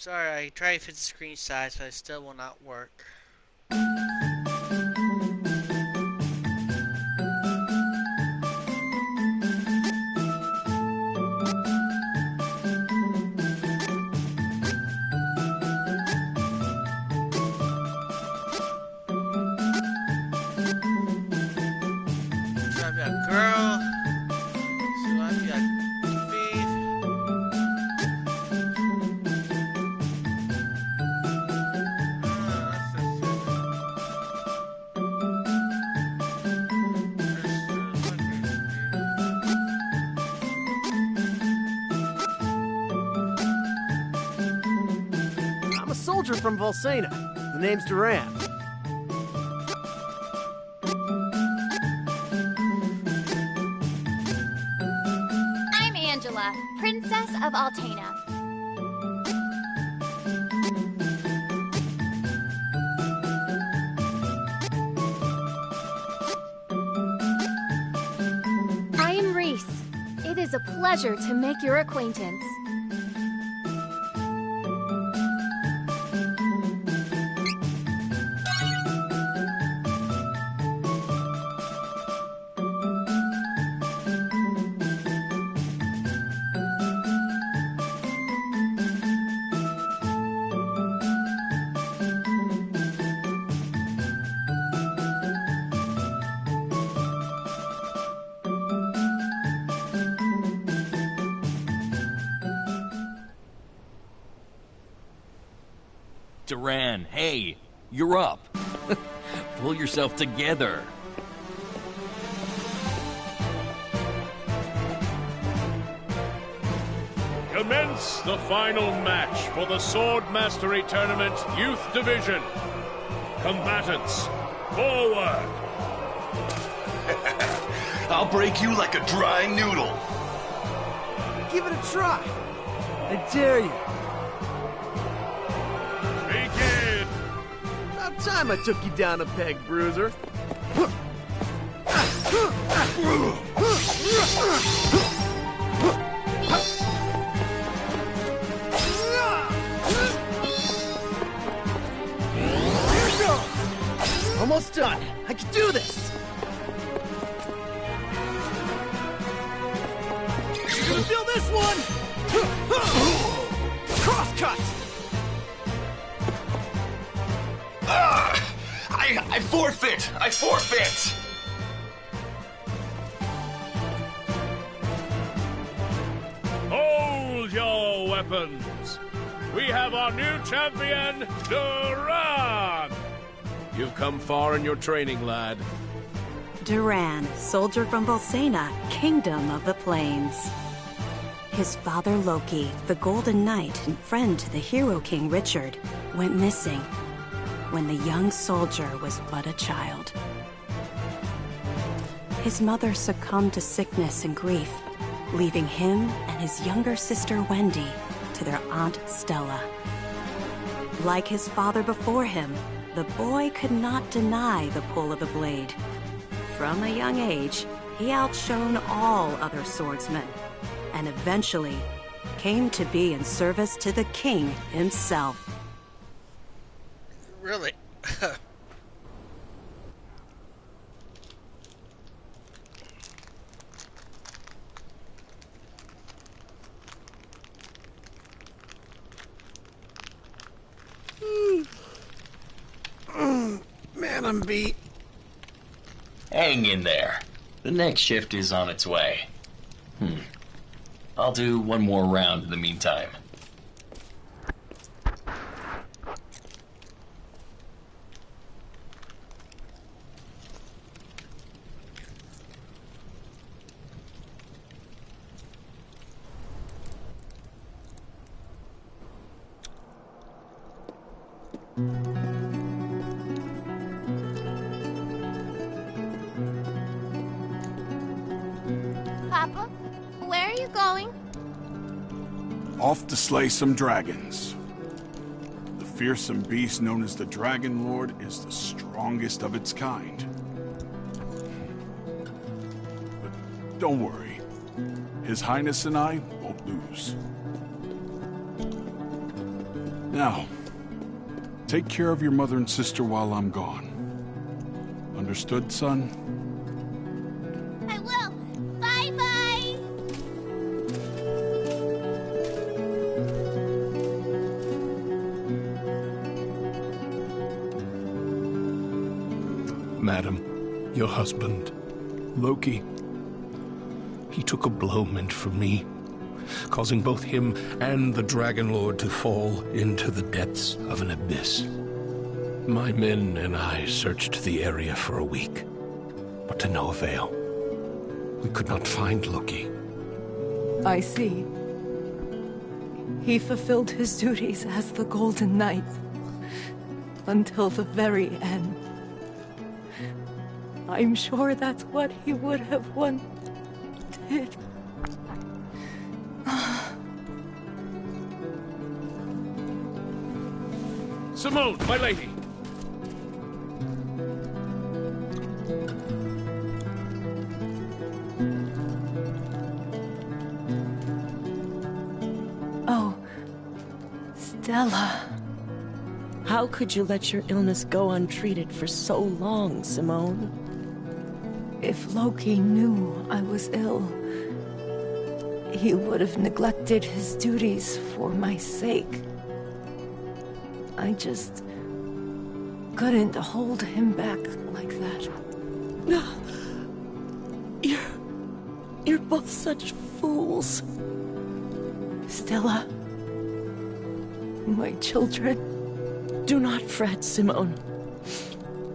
Sorry, I tried to fit the screen size, but it still will not work. So I've got girl. So I've got thief. I'm a soldier from Volsena. The name's Duran. I'm Angela, Princess of Altena. I am Reese. It is a pleasure to make your acquaintance. Duran, hey, you're up. Pull yourself together. Commence the final match for the Sword Mastery Tournament Youth Division. Combatants, forward! I'll break you like a dry noodle. Give it a try. I dare you. Begin! About time I took you down a peg, Bruiser. Here we go. Almost done. I can do this. You're gonna feel this one. Crosscut. I forfeit! I forfeit! Hold your weapons! We have our new champion, Duran! You've come far in your training, lad. Duran, soldier from Volsena, Kingdom of the Plains. His father Loki, the Golden Knight and friend to the Hero King Richard, went missing when the young soldier was but a child. His mother succumbed to sickness and grief, leaving him and his younger sister Wendy to their Aunt Stella. Like his father before him, the boy could not deny the pull of the blade. From a young age, he outshone all other swordsmen, and eventually came to be in service to the king himself. Really? Man, I'm beat. Hang in there. The next shift is on its way. I'll do one more round in the meantime. Papa, where are you going? Off to slay some dragons. The fearsome beast known as the Dragon Lord is the strongest of its kind. But don't worry. His Highness and I won't lose. Now, take care of your mother and sister while I'm gone. Understood, son? I will. Bye-bye. Madam, your husband, Loki, he took a blow meant for me, causing both him and the Dragon Lord to fall into the depths of an abyss. My men and I searched the area for a week, but to no avail. We could not find Loki. I see. He fulfilled his duties as the Golden Knight until the very end. I'm sure that's what he would have wanted. Simone, my lady! Oh, Stella. How could you let your illness go untreated for so long, Simone? If Loki knew I was ill, he would have neglected his duties for my sake. I just couldn't hold him back like that. You're both such fools. Stella, my children. Do not fret, Simone.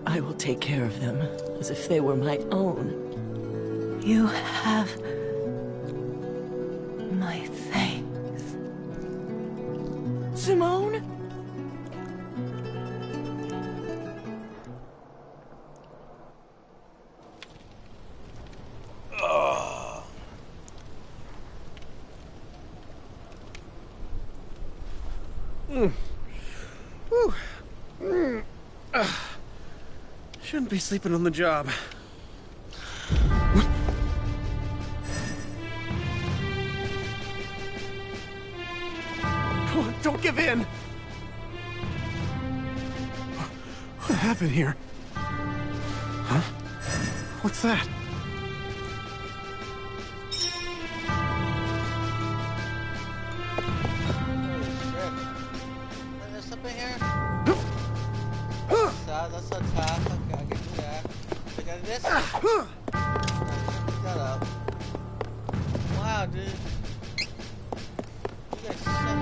I will take care of them as if they were my own. You have my thanks. Simone? Shouldn't be sleeping on the job. Come on, don't give in! What happened here? Huh? What's that? There's something here? That's a tap. Okay, I can do that. I got this. Pick that up. Wow, dude. You guys suck.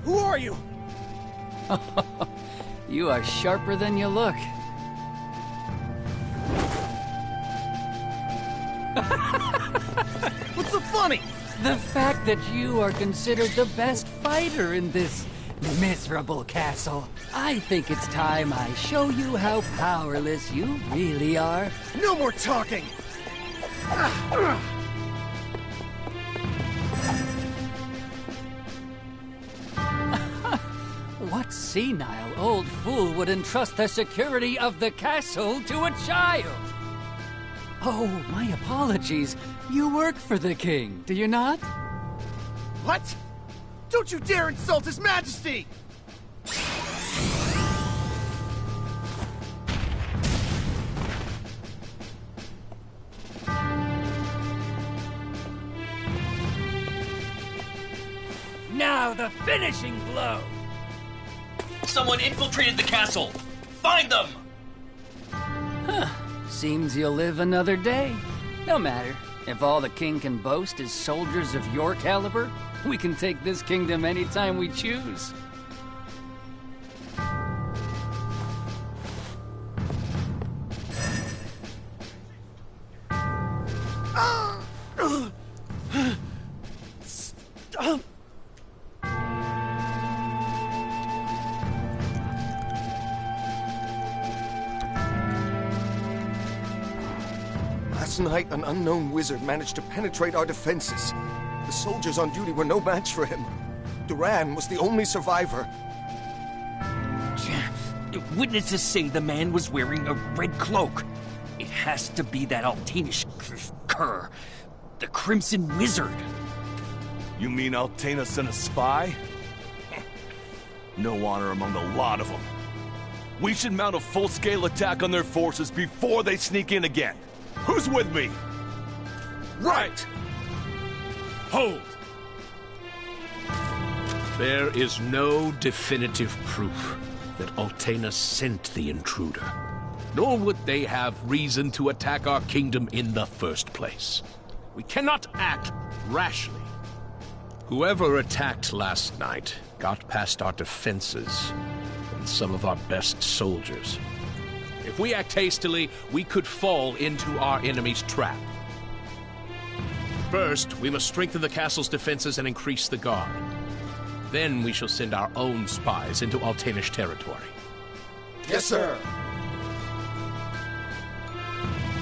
Who are you? You are sharper than you look. What's so funny? The fact that you are considered the best fighter in this miserable castle. I think it's time I show you how powerless you really are. No more talking! What senile old fool would entrust the security of the castle to a child? Oh, my apologies. You work for the king, do you not? What? Don't you dare insult His Majesty! Now the finishing blow! Someone infiltrated the castle! Find them! Huh. Seems you'll live another day. No matter. If all the king can boast is soldiers of your caliber, we can take this kingdom anytime we choose. Last night, an unknown wizard managed to penetrate our defenses. The soldiers on duty were no match for him. Duran was the only survivor. Witnesses say the man was wearing a red cloak. It has to be that Altanish cur, the Crimson Wizard. You mean Altena sent a spy? No honor among the lot of them. We should mount a full-scale attack on their forces before they sneak in again. Who's with me? Right! Hold! There is no definitive proof that Altena sent the intruder, nor would they have reason to attack our kingdom in the first place. We cannot act rashly. Whoever attacked last night got past our defenses and some of our best soldiers. If we act hastily, we could fall into our enemy's trap. First, we must strengthen the castle's defenses and increase the guard. Then we shall send our own spies into Altanish territory. Yes, sir.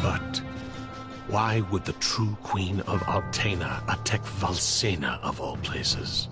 But why would the true Queen of Altena attack Valsena of all places?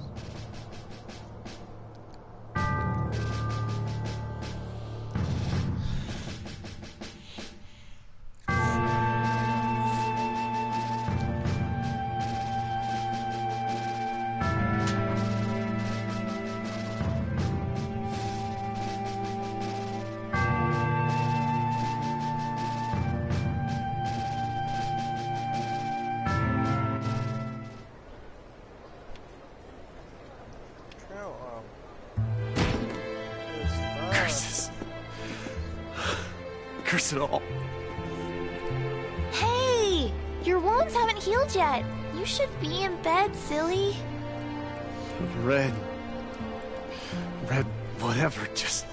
Curse it all. Hey! Your wounds haven't healed yet. You should be in bed, silly. Red, whatever, just...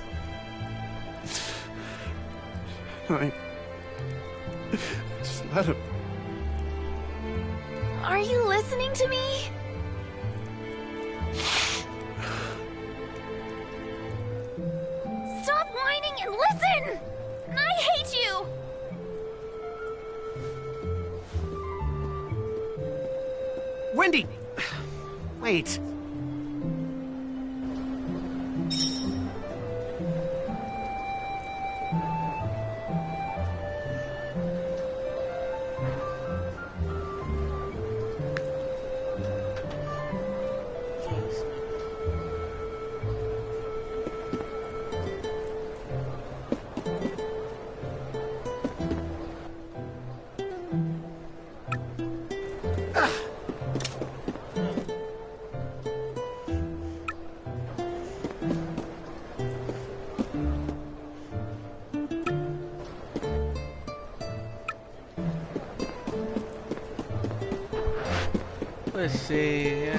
Just let him... Are you listening to me? Stop whining and listen! I hate you! Wendy! Wait. Let's see.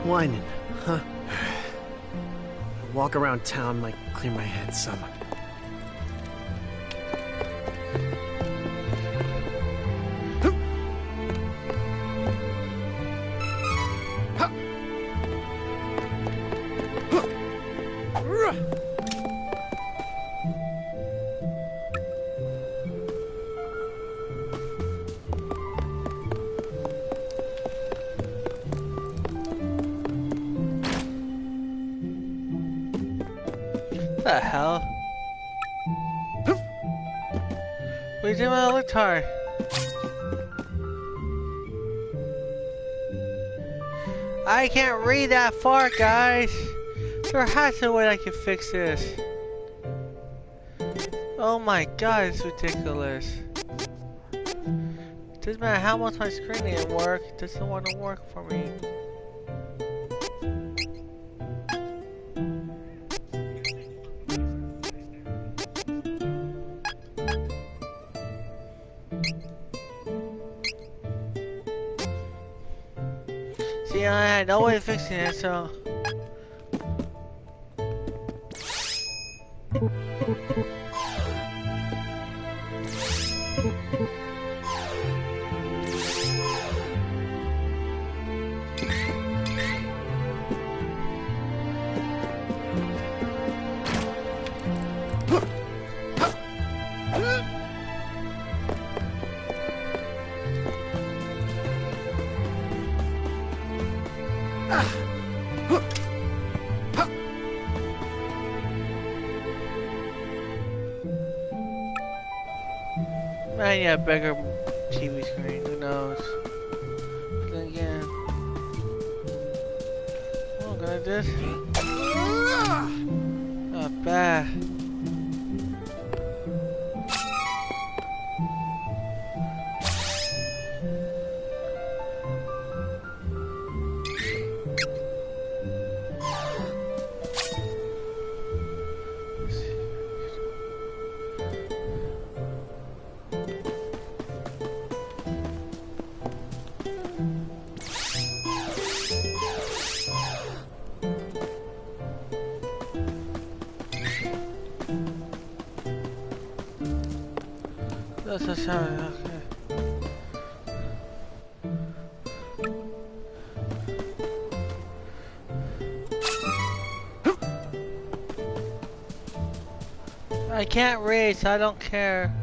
Whining, huh? Walk around town might clear my head some. What the hell? What are you doing with a guitar? I can't read that far, guys. There has to be a way I can fix this. Oh my god, it's ridiculous. Doesn't matter how much my screen didn't work, it doesn't want to work for me. See, I had no way of fixing it, so... Man, yeah, bigger TV screen, who knows? But then again... Oh, can I do this? Not bad. That's how, okay. I can't race, I don't care.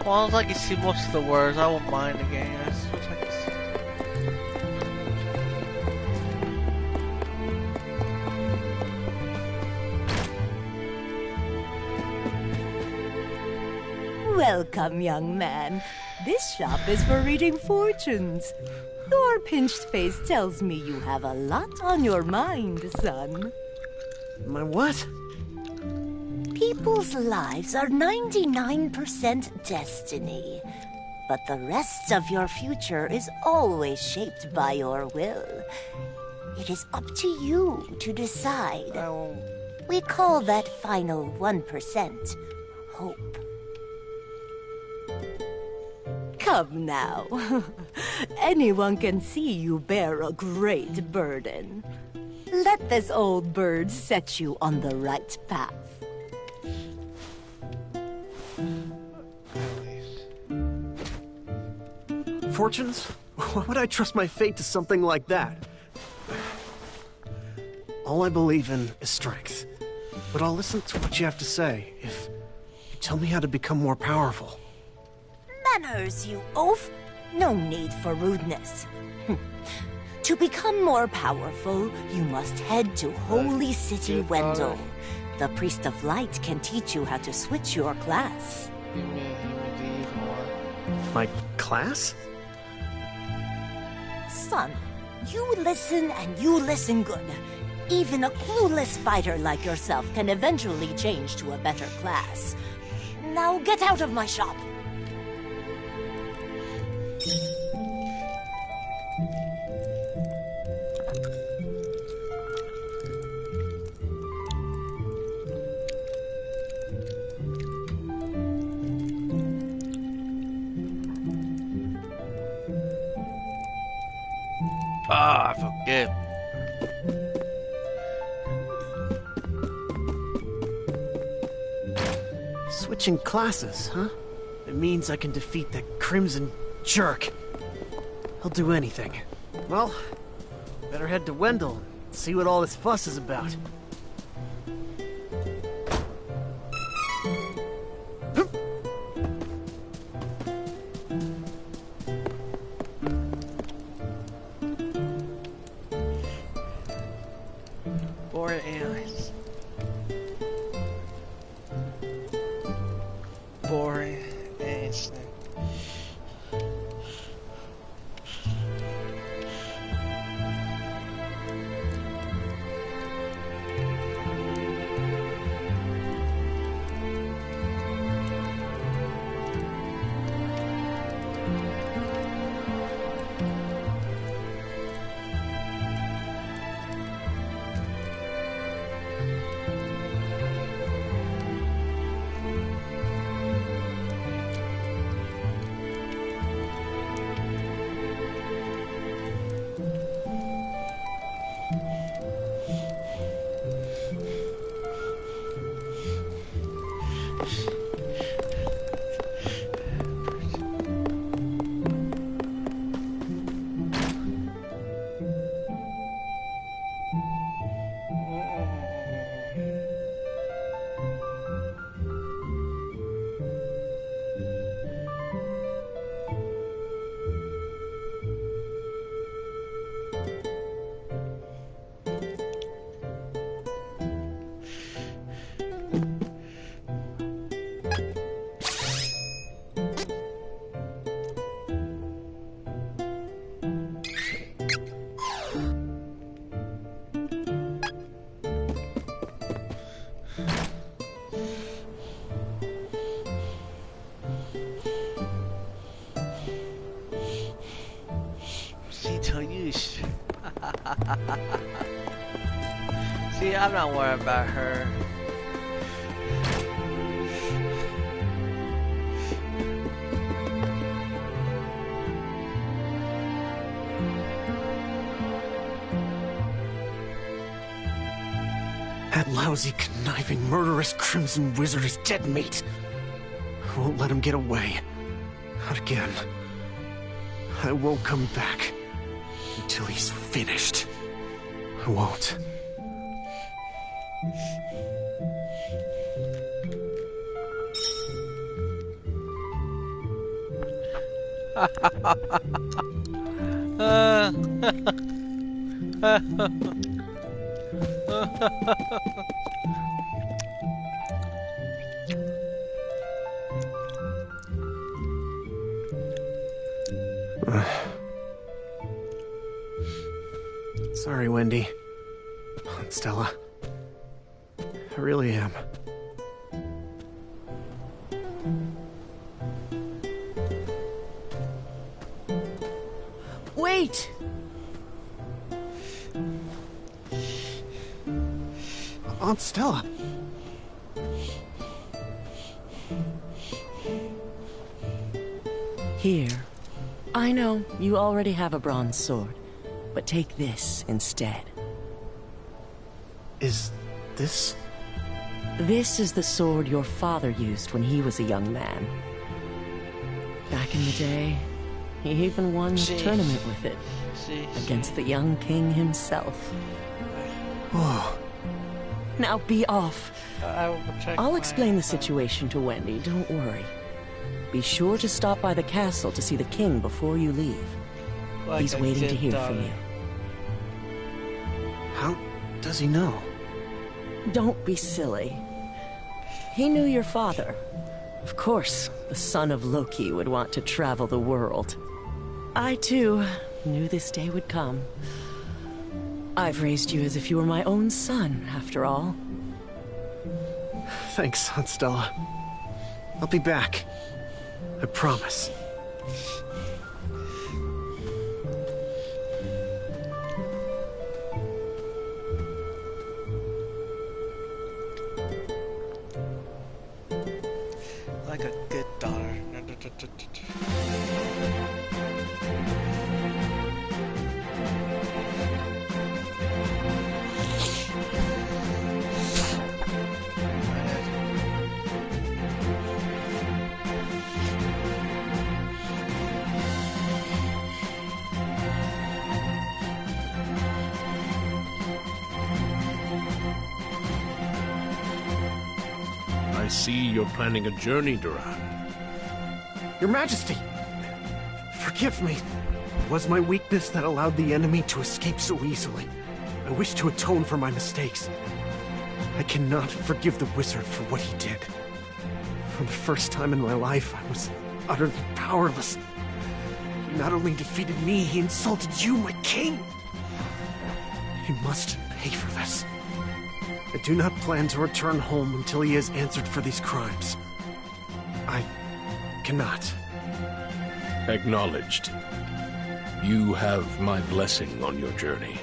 As long as I can see most of the words, I won't mind the game. That's what I can see. Welcome, young man. This shop is for reading fortunes. Your pinched face tells me you have a lot on your mind, son. My what? People's lives are 99% destiny, but the rest of your future is always shaped by your will. It is up to you to decide. We call that final 1% hope. Come now. Anyone can see you bear a great burden. Let this old bird set you on the right path. Fortunes? Why would I trust my fate to something like that? All I believe in is strength. But I'll listen to what you have to say if you tell me how to become more powerful. Manners, you oaf! No need for rudeness. To become more powerful, you must head to Holy City Wendell. The Priest of Light can teach you how to switch your class. My class? Son, you listen and you listen good. Even a clueless fighter like yourself can eventually change to a better class. Now get out of my shop. Ah, I forget. Switching classes, huh? It means I can defeat that Crimson jerk. He'll do anything. Well, better head to Wendell and see what all this fuss is about. Boring aliens. Boring aliens. See, I'm not worried about her. That lousy, conniving, murderous Crimson Wizard is dead meat. I won't let him get away. Not again. I won't come back until he's finished. I won't. Sorry, Wendy. Aunt Stella. I really am. Wait! Aunt Stella. Here. I know, you already have a bronze sword, but take this instead. Is this? This is the sword your father used when he was a young man. Back in the day, he even won a tournament with it. Against the young king himself. Oh. Now be off. I'll explain the my situation to Wendy, don't worry. Be sure to stop by the castle to see the king before you leave. Like He's a waiting to good hear daughter. from you. How does he know? Don't be silly. He knew your father. Of course, the son of Loki would want to travel the world. I, too, knew this day would come. I've raised you as if you were my own son, after all. Thanks, Aunt Stella. I'll be back. I promise. Like a good daughter. I see you're planning a journey, Duran. Your Majesty! Forgive me. It was my weakness that allowed the enemy to escape so easily. I wish to atone for my mistakes. I cannot forgive the wizard for what he did. For the first time in my life, I was utterly powerless. He not only defeated me, he insulted you, my king! He must pay for this. I do not plan to return home until he has answered for these crimes. I cannot. Acknowledged. You have my blessing on your journey.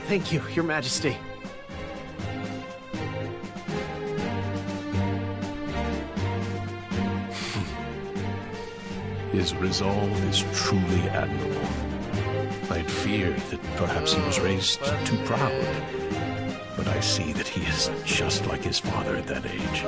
Thank you, Your Majesty. His resolve is truly admirable. I'd feared that perhaps he was raised too proud. But I see that he is just like his father at that age.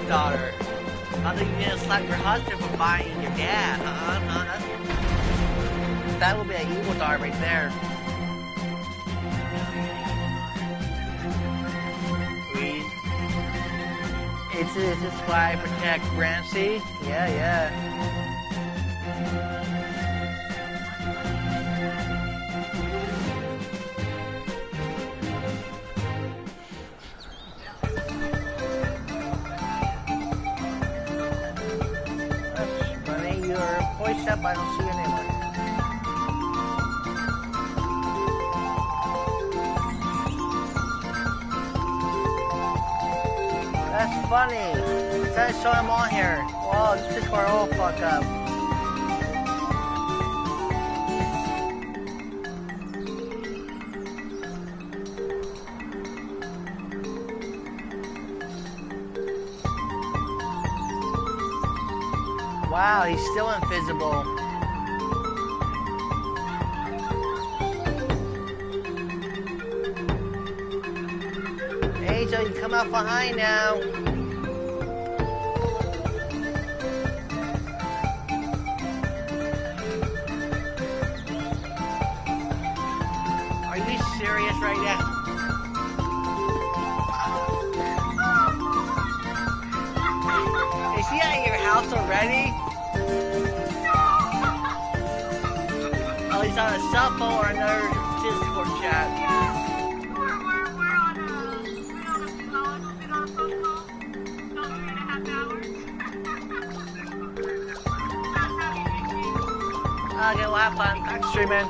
Daughter. How do you gonna slap your husband for buying your dad, huh? That would be an evil daughter right there. Is this why I protect Ramsey? Yeah. Up, I don't see your name on it. That's funny. That's so I'm on here. Whoa, this is where all fuck up. Wow, he's still invisible. Angel, you come out behind now. Are you serious right now? Is he at your house already? Oh, he's on a cell phone or another Discord chat. Okay, well, have fun. I'm streaming.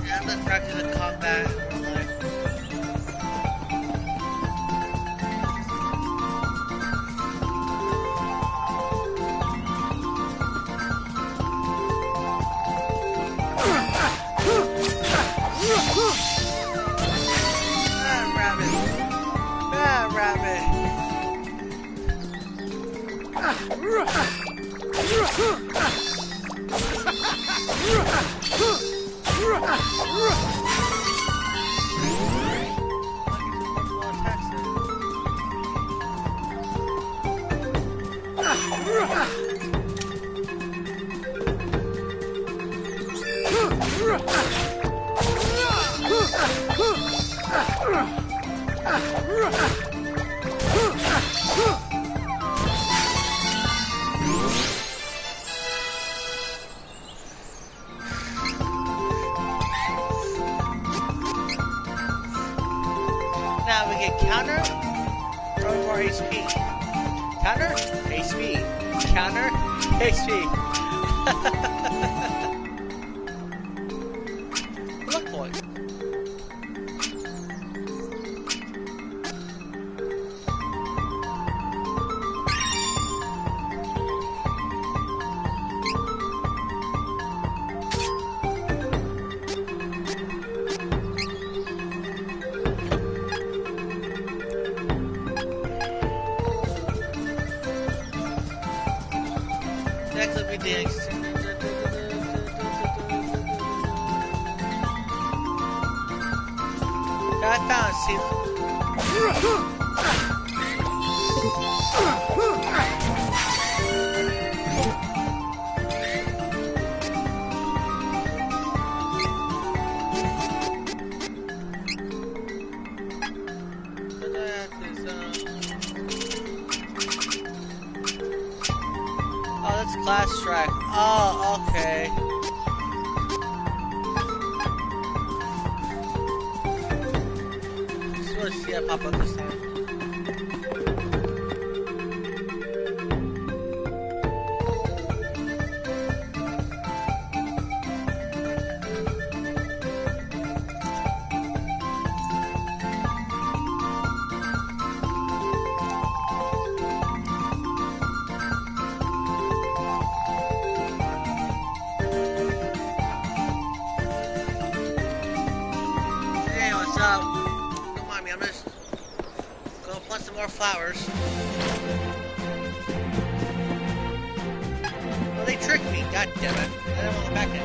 Yeah, I'm not practicing combat. Now we get counter or more HP. Counter, HP. Counter, HP. Look for it. found it, see? Oh, that's class track. Oh, okay. Let's see that pop up this time. Hey, what's up? Don't mind me, I'm just gonna plant some more flowers. Oh, they tricked me, god damn it. I didn't want to go back in.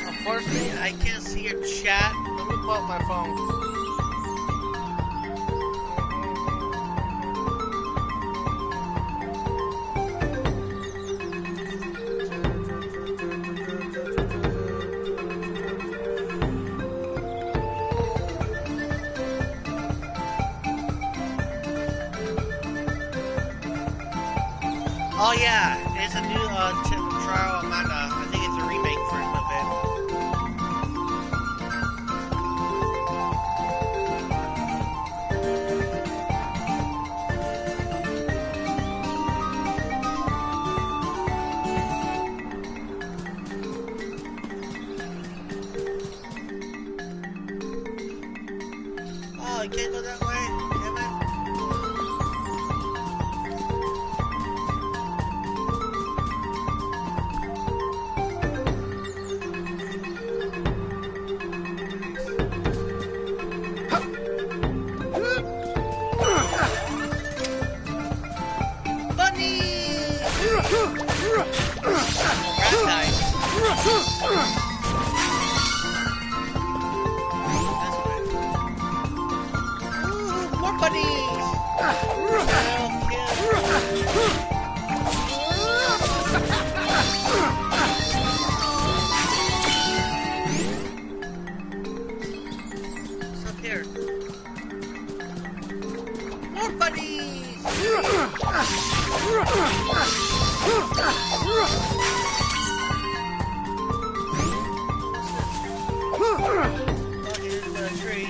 Unfortunately, I can't see your chat. Let me pull up my phone. Oh yeah, it's a new trial of mana. I think it's a remake version of it. Oh, you can't go that way? Damn it. More bunnies! What's up here? More bunnies! Oh, here's the tree.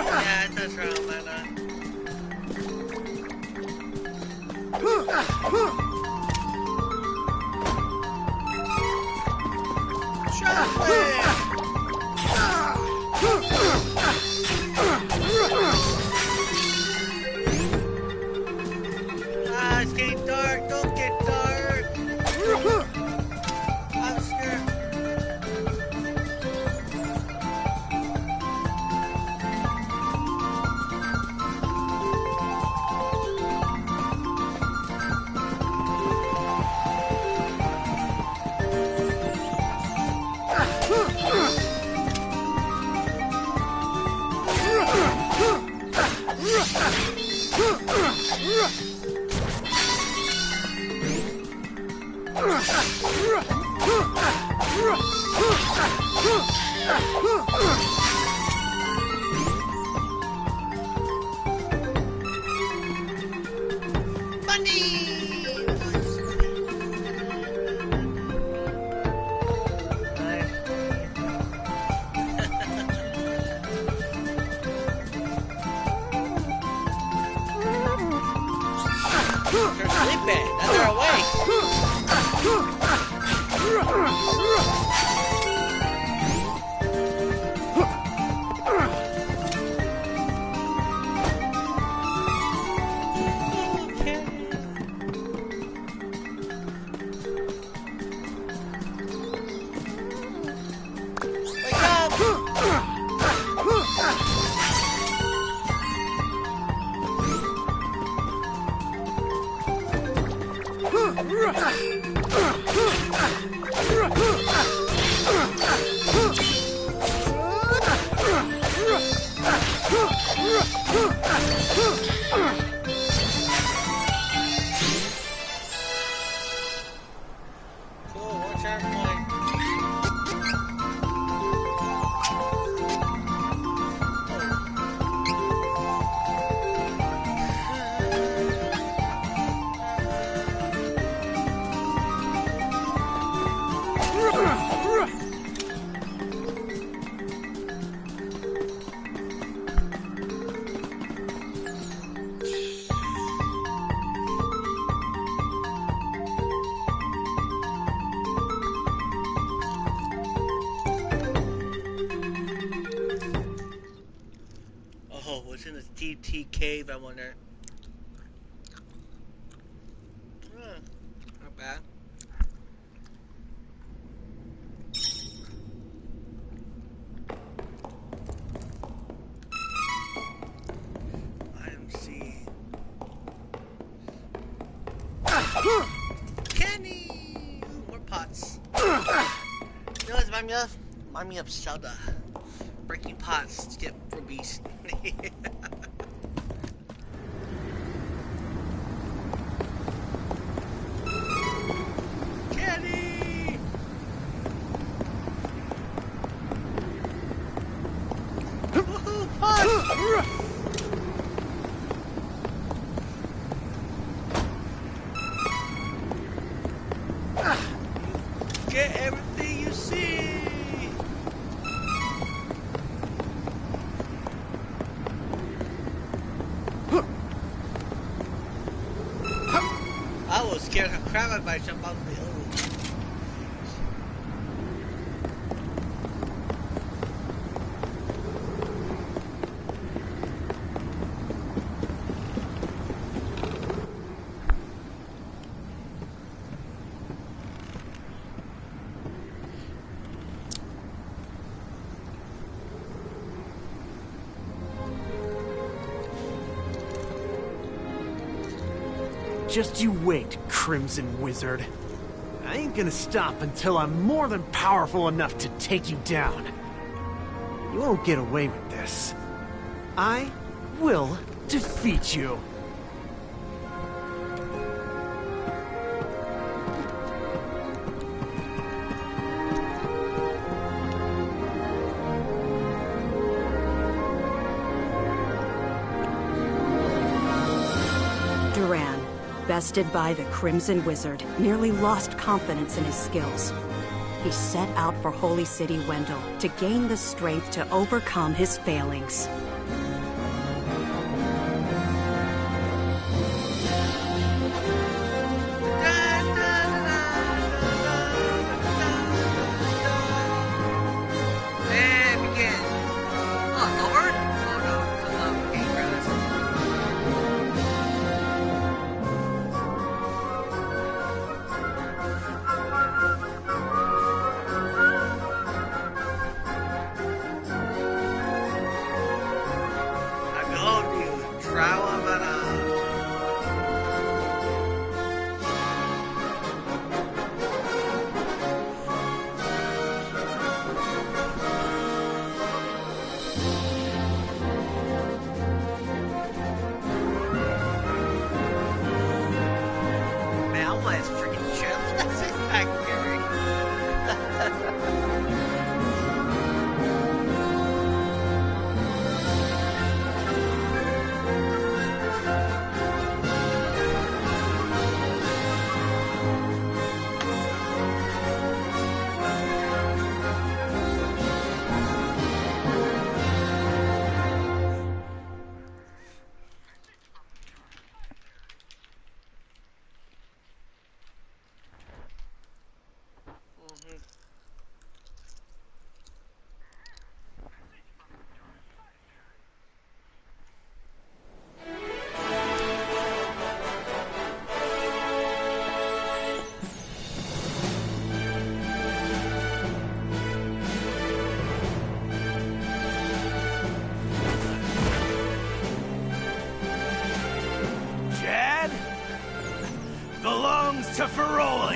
Yeah, it does round mana. Ah, it's getting dark. Don't get dark. I'm scared. They're sleeping. Now they're awake. Cool, one charm point. Oh, what's in this DT cave, I wonder? Not bad. IMC. Kenny! Ooh, more pots. You know what's remind me of Zelda. Breaking pots to get rubies. Kenny! Woohoo! Pots! Get everything you see! I was scared of crap if I jump out of the ocean. Just you wait, Crimson Wizard. I ain't gonna stop until I'm more than powerful enough to take you down. You won't get away with this. I will defeat you. Duran, bested by the Crimson Wizard, nearly lost confidence in his skills. He set out for Holy City Wendell to gain the strength to overcome his failings.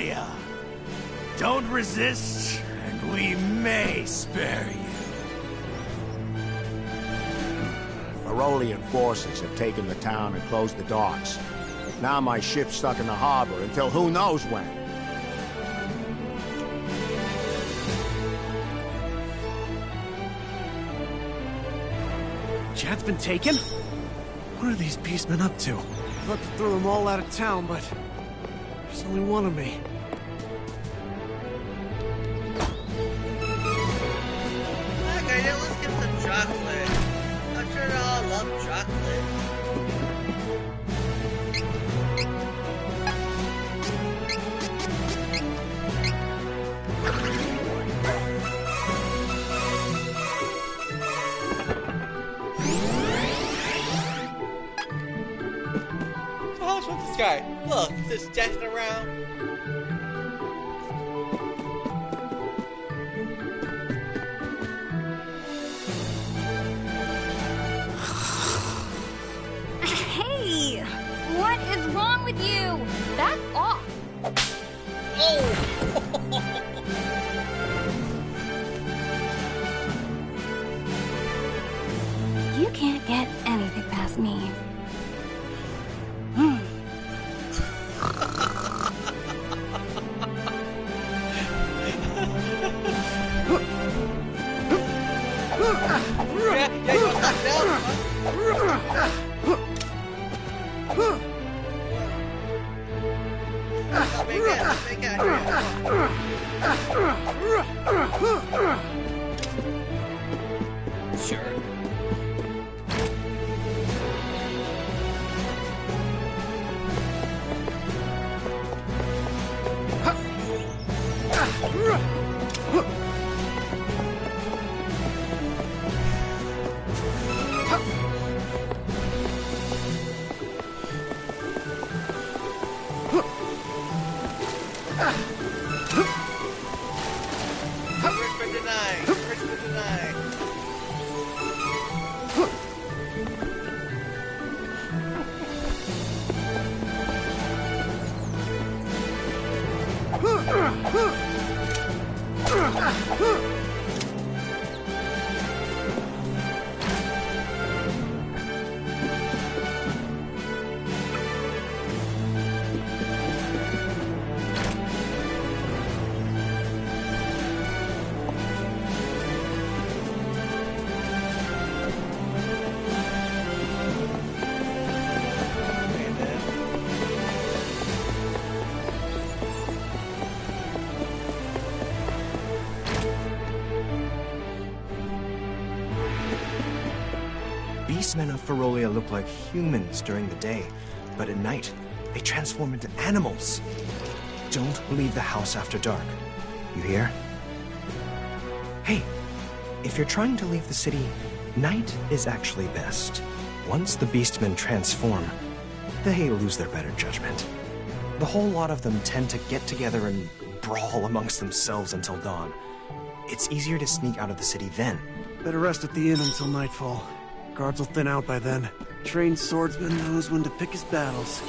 Ferolia. Don't resist, and we may spare you. Ferolian forces have taken the town and closed the docks. Now my ship's stuck in the harbor until who knows when. Chad's been taken? What are these beastmen up to? I'd love to throw them all out of town, but there's only one of me. Okay, now let's get some chocolate. I'm sure they all love chocolate. What's with this guy? Look, just dancing around. Hey! What is wrong with you? Back off! Oh! You can't get anything past me. Sure. Beastmen of Ferolia look like humans during the day, but at night, they transform into animals. Don't leave the house after dark. You hear? Hey, if you're trying to leave the city, night is actually best. Once the beastmen transform, they lose their better judgment. The whole lot of them tend to get together and brawl amongst themselves until dawn. It's easier to sneak out of the city then. Better rest at the inn until nightfall. Guards will thin out by then. Trained swordsman knows when to pick his battles.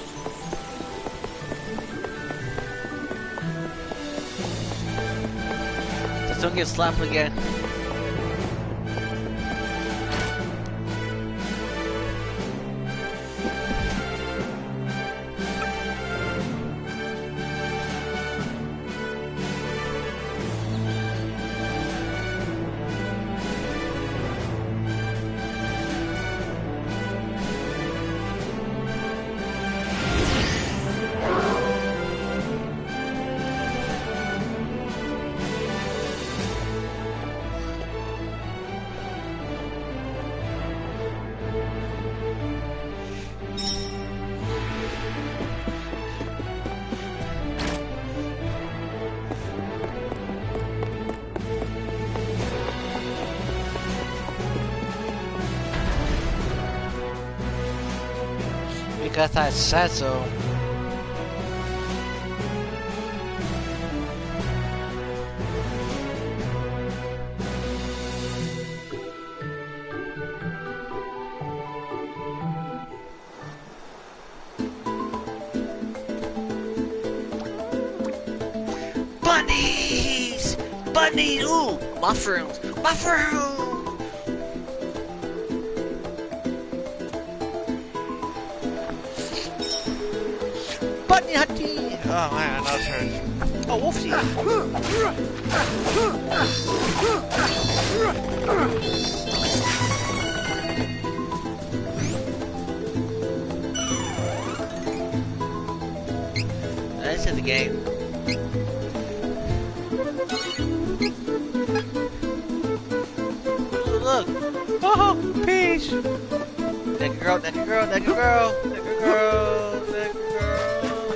Just don't get slapped again. Because I said so. Bunnies! Bunnies! Ooh! Mushrooms! Mushrooms! Bunny hunting! Oh man, that hurts. Oh, Wolfie! This is the game. Oh, look! Oh, peach! Naked girl, naked girl, naked girl, naked girl, naked girl.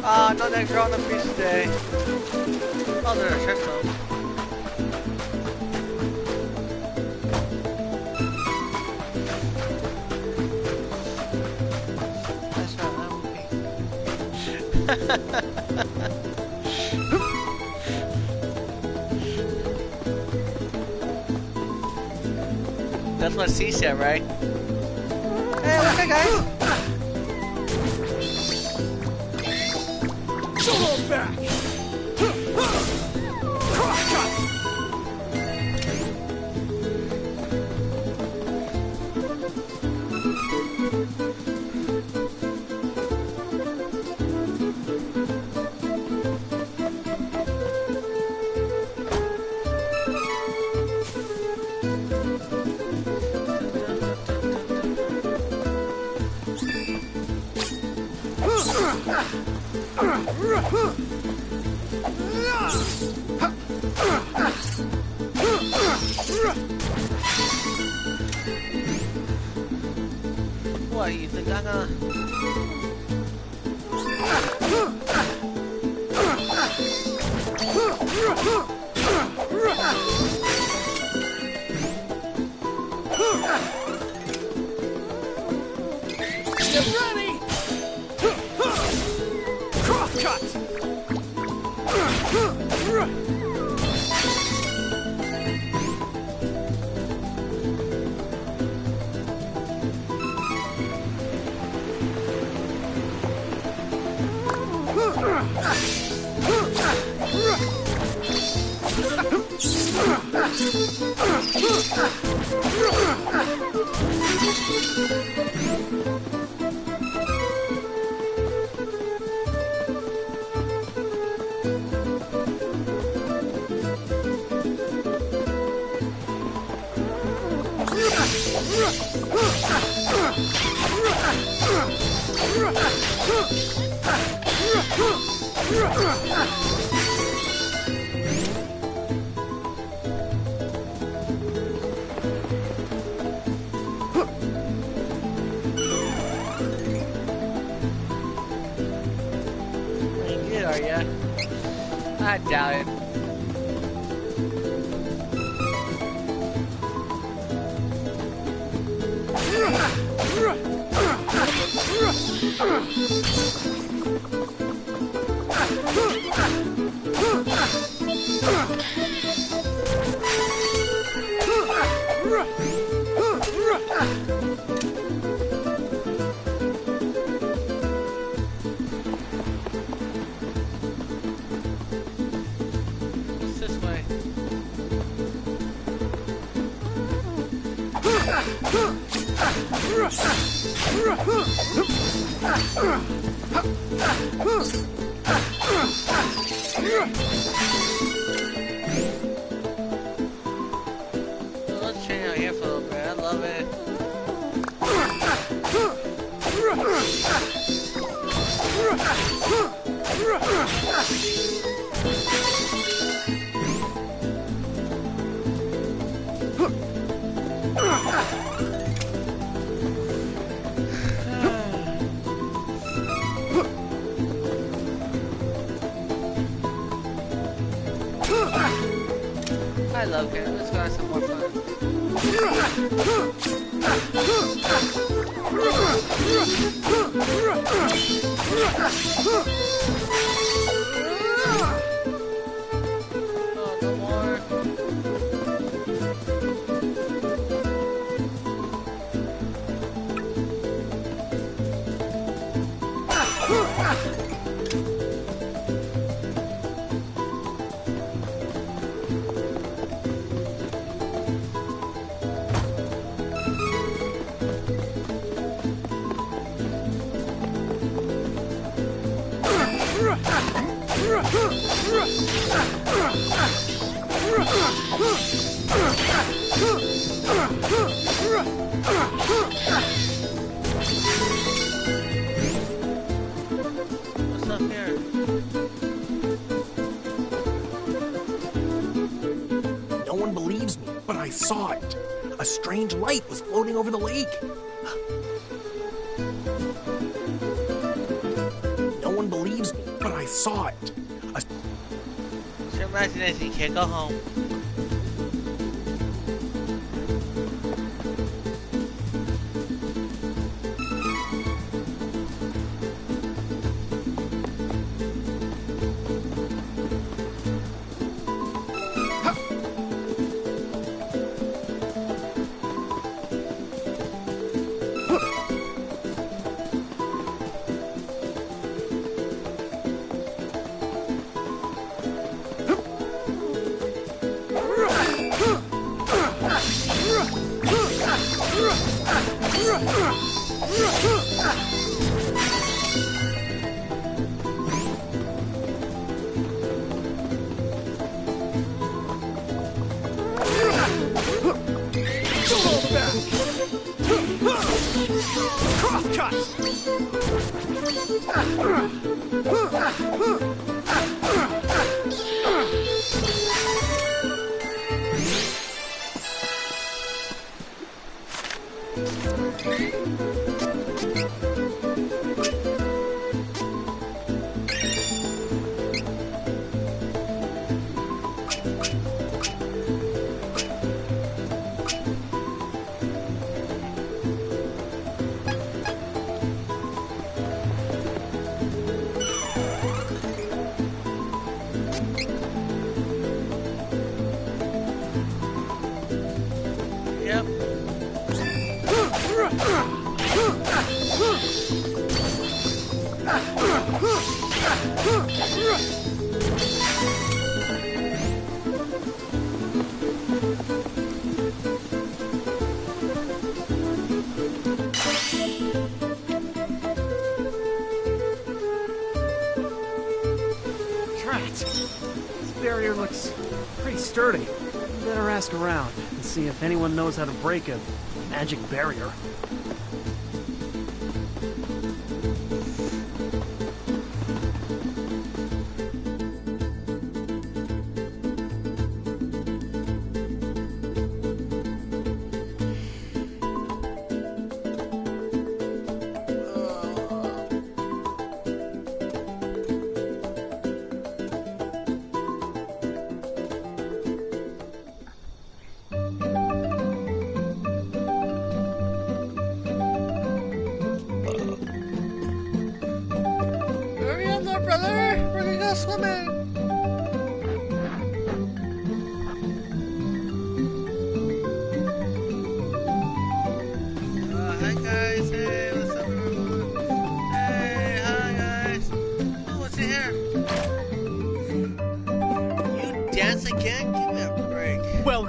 Ah, no naked girl on the beach today. Oh, there's a chest though. That's what C said, right? Hey, what's up, guys? Solo back! What, you think I'm gonna... Get ready! Cross cut! Ain't good, are ya? I doubt it. It's this way. Let's train out here for a little bit. I love it. I love it. Let's go have some more fun. Oh, no more. up here? No one believes me, but I saw it. A strange light was floating over the lake. No one believes me, but I saw it. It's your imagination, kid. Go home. Sturdy. Better ask around and see if anyone knows how to break a magic barrier.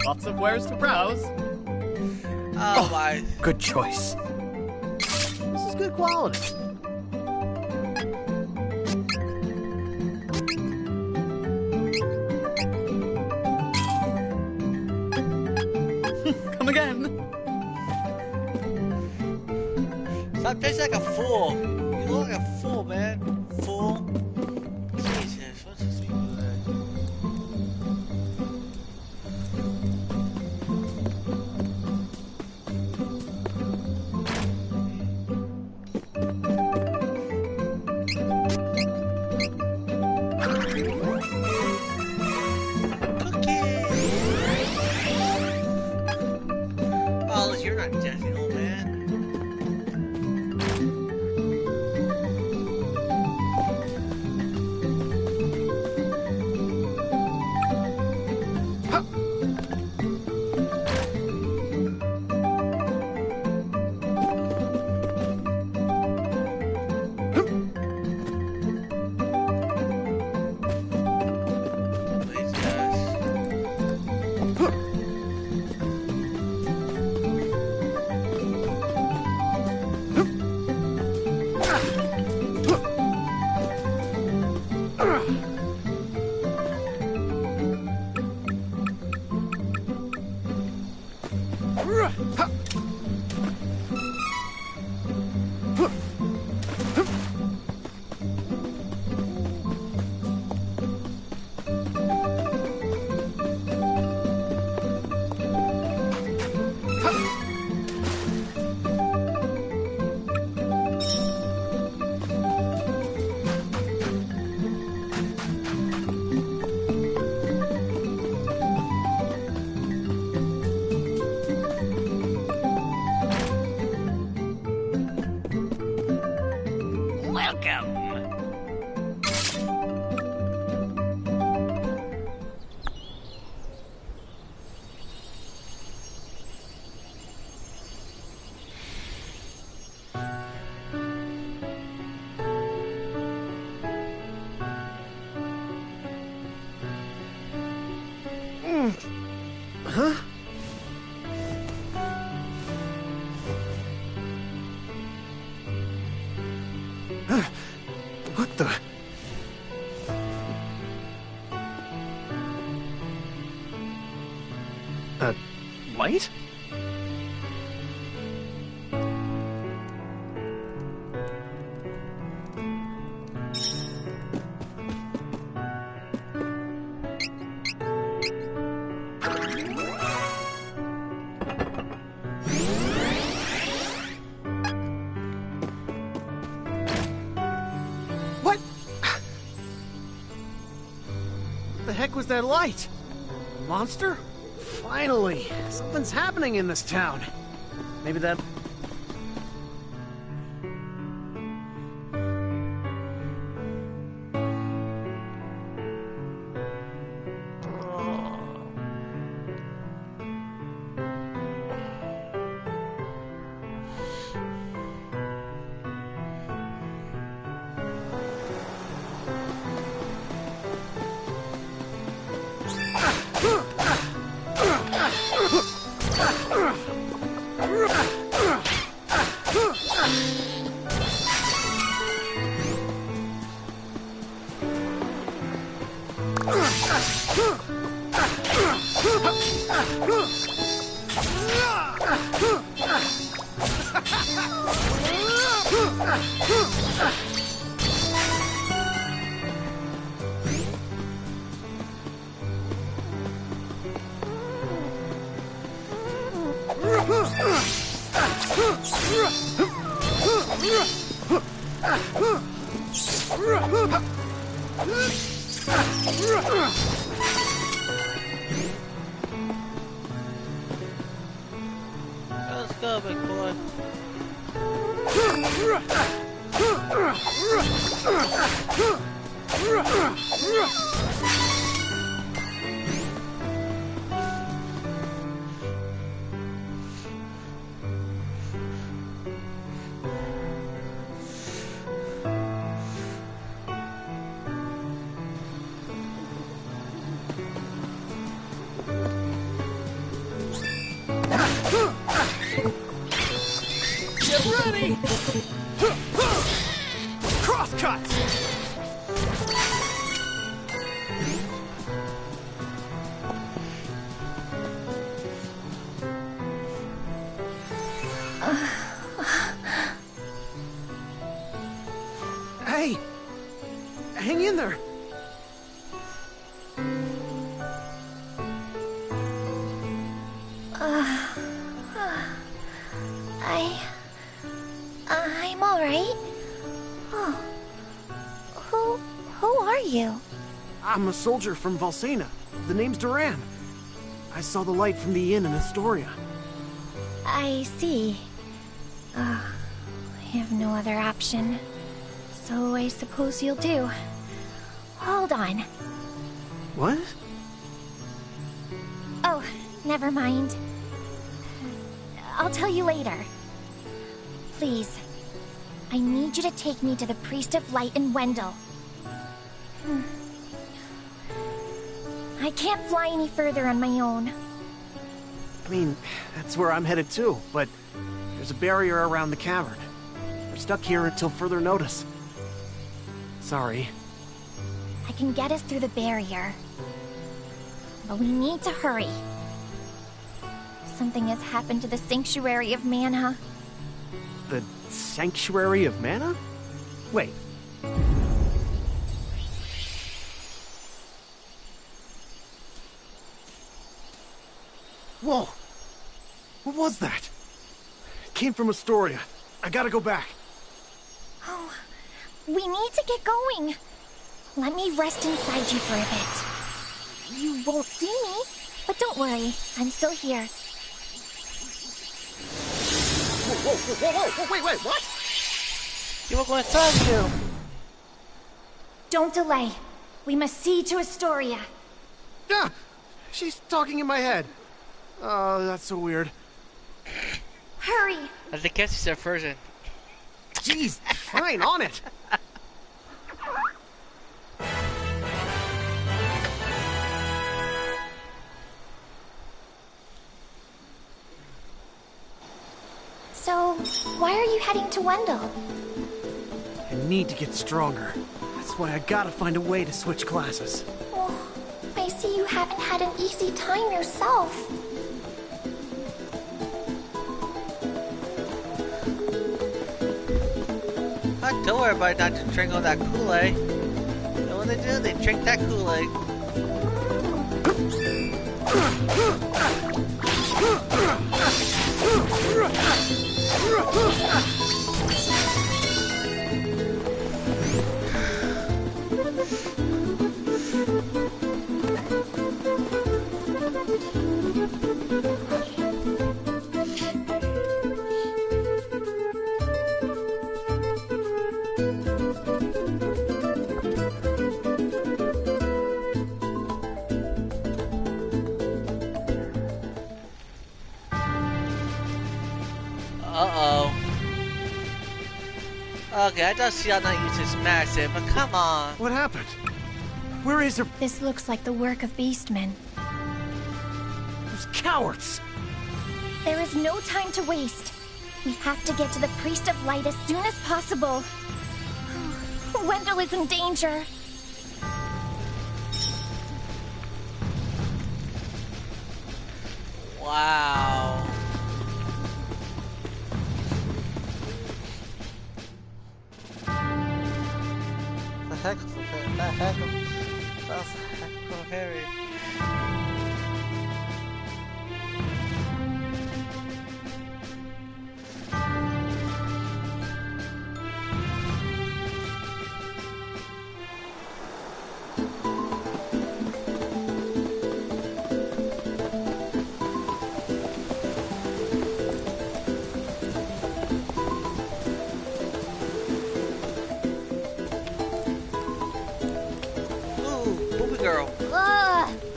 Lots of wares to browse. Oh my. Good choice. This is good quality. Come again. Stop dressing like a fool. You look like a fool, man. Fool. Jesus, what's this mean? What the? A light? What? The heck was that light? Monster? Finally! Something's happening in this town. Maybe that... Let's go, big boy. Get ready! Crosscut! Hey! Hang in there! I'm all right. Oh. Who are you? I'm a soldier from Valsena. The name's Duran. I saw the light from the inn in Astoria. I see. I have no other option. So I suppose you'll do. Hold on. What? Oh, never mind. I'll tell you later. Please, I need you to take me to the Priest of Light in Wendell. I can't fly any further on my own. I mean, that's where I'm headed too, but there's a barrier around the cavern. We're stuck here until further notice. Sorry. I can get us through the barrier. But we need to hurry. Something has happened to the Sanctuary of Mana. The Sanctuary of Mana? Wait. Whoa! What was that? It came from Astoria. I gotta go back. Oh, we need to get going. Let me rest inside you for a bit. You won't see me, but don't worry, I'm still here. Whoa, wait, what? You were going inside you. Don't delay. We must see to Astoria. Yeah, she's talking in my head. Oh, that's so weird. Hurry! I think Cassie's our version. Jeez, fine, on it. So, why are you heading to Wendell? I need to get stronger. That's why I gotta find a way to switch classes. Oh, I see you haven't had an easy time yourself. I told everybody not to drink all that Kool-Aid. And what they do, they drink that Kool-Aid. Uh-oh. Okay, I don't see how not use this massive, but come on. What happened? Where is her? This looks like the work of beastmen. Those cowards! There is no time to waste. We have to get to the Priest of Light as soon as possible. Wendell is in danger. Wow. That's so hairy.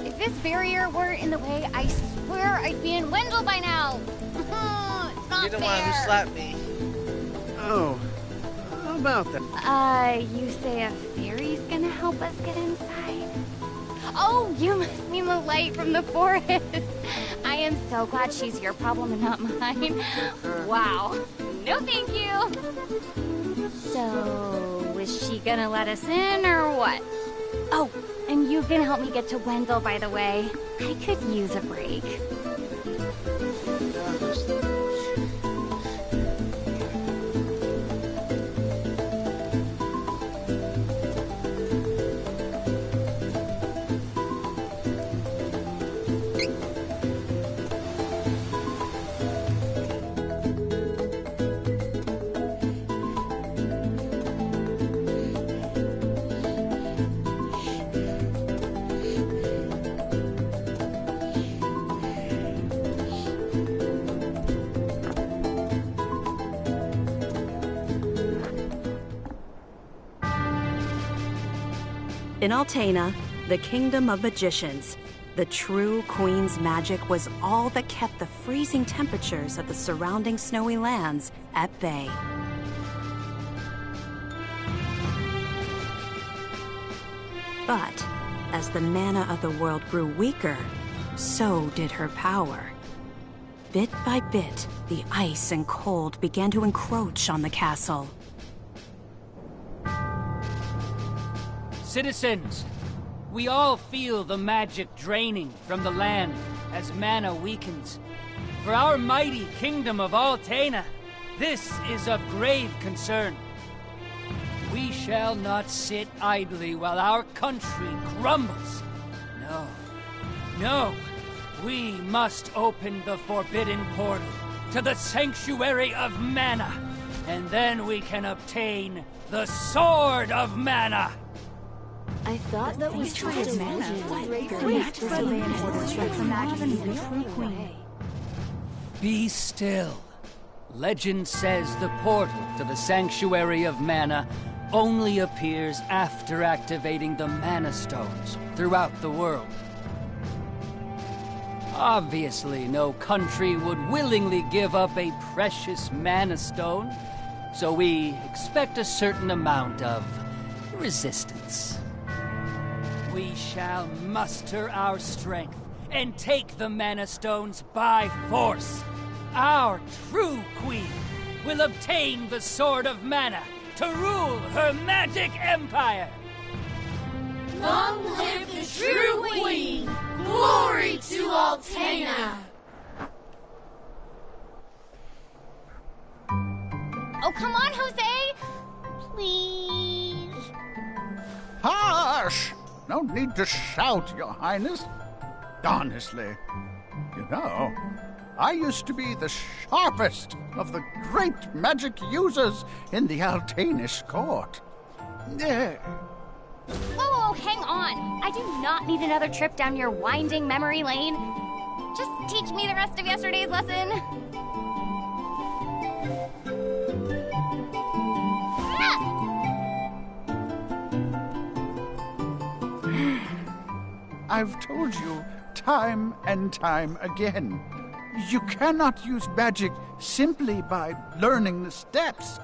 If this barrier weren't in the way, I swear I'd be in Wendell by now. It's not You're the fair. one who slapped me. Oh, how about that? You say a fairy's gonna help us get inside? Oh, you must mean the light from the forest. I am so glad she's your problem and not mine. Wow. No thank you. So, is she gonna let us in or what? Oh, and you can help me get to Wendell, by the way. I could use a break. In Altena, the kingdom of magicians, the true queen's magic was all that kept the freezing temperatures of the surrounding snowy lands at bay. But as the mana of the world grew weaker, so did her power. Bit by bit, the ice and cold began to encroach on the castle. Citizens, we all feel the magic draining from the land as mana weakens. For our mighty kingdom of Altena, this is of grave concern. We shall not sit idly while our country crumbles. No, no, we must open the forbidden portal to the Sanctuary of Mana, and then we can obtain the Sword of Mana. I thought that was true of mana. Be still. Legend says the portal to the Sanctuary of Mana only appears after activating the Mana Stones throughout the world. Obviously, no country would willingly give up a precious Mana Stone, so we expect a certain amount of resistance. We shall muster our strength and take the Mana Stones by force. Our true queen will obtain the Sword of Mana to rule her magic empire. Long live the true queen! Glory to Altaina! Oh, come on, Jose! Please. Hush! No need to shout, Your Highness. Honestly, you know, I used to be the sharpest of the great magic users in the Altainish court. Whoa, hang on. I do not need another trip down your winding memory lane. Just teach me the rest of yesterday's lesson. I've told you time and time again. You cannot use magic simply by learning the steps.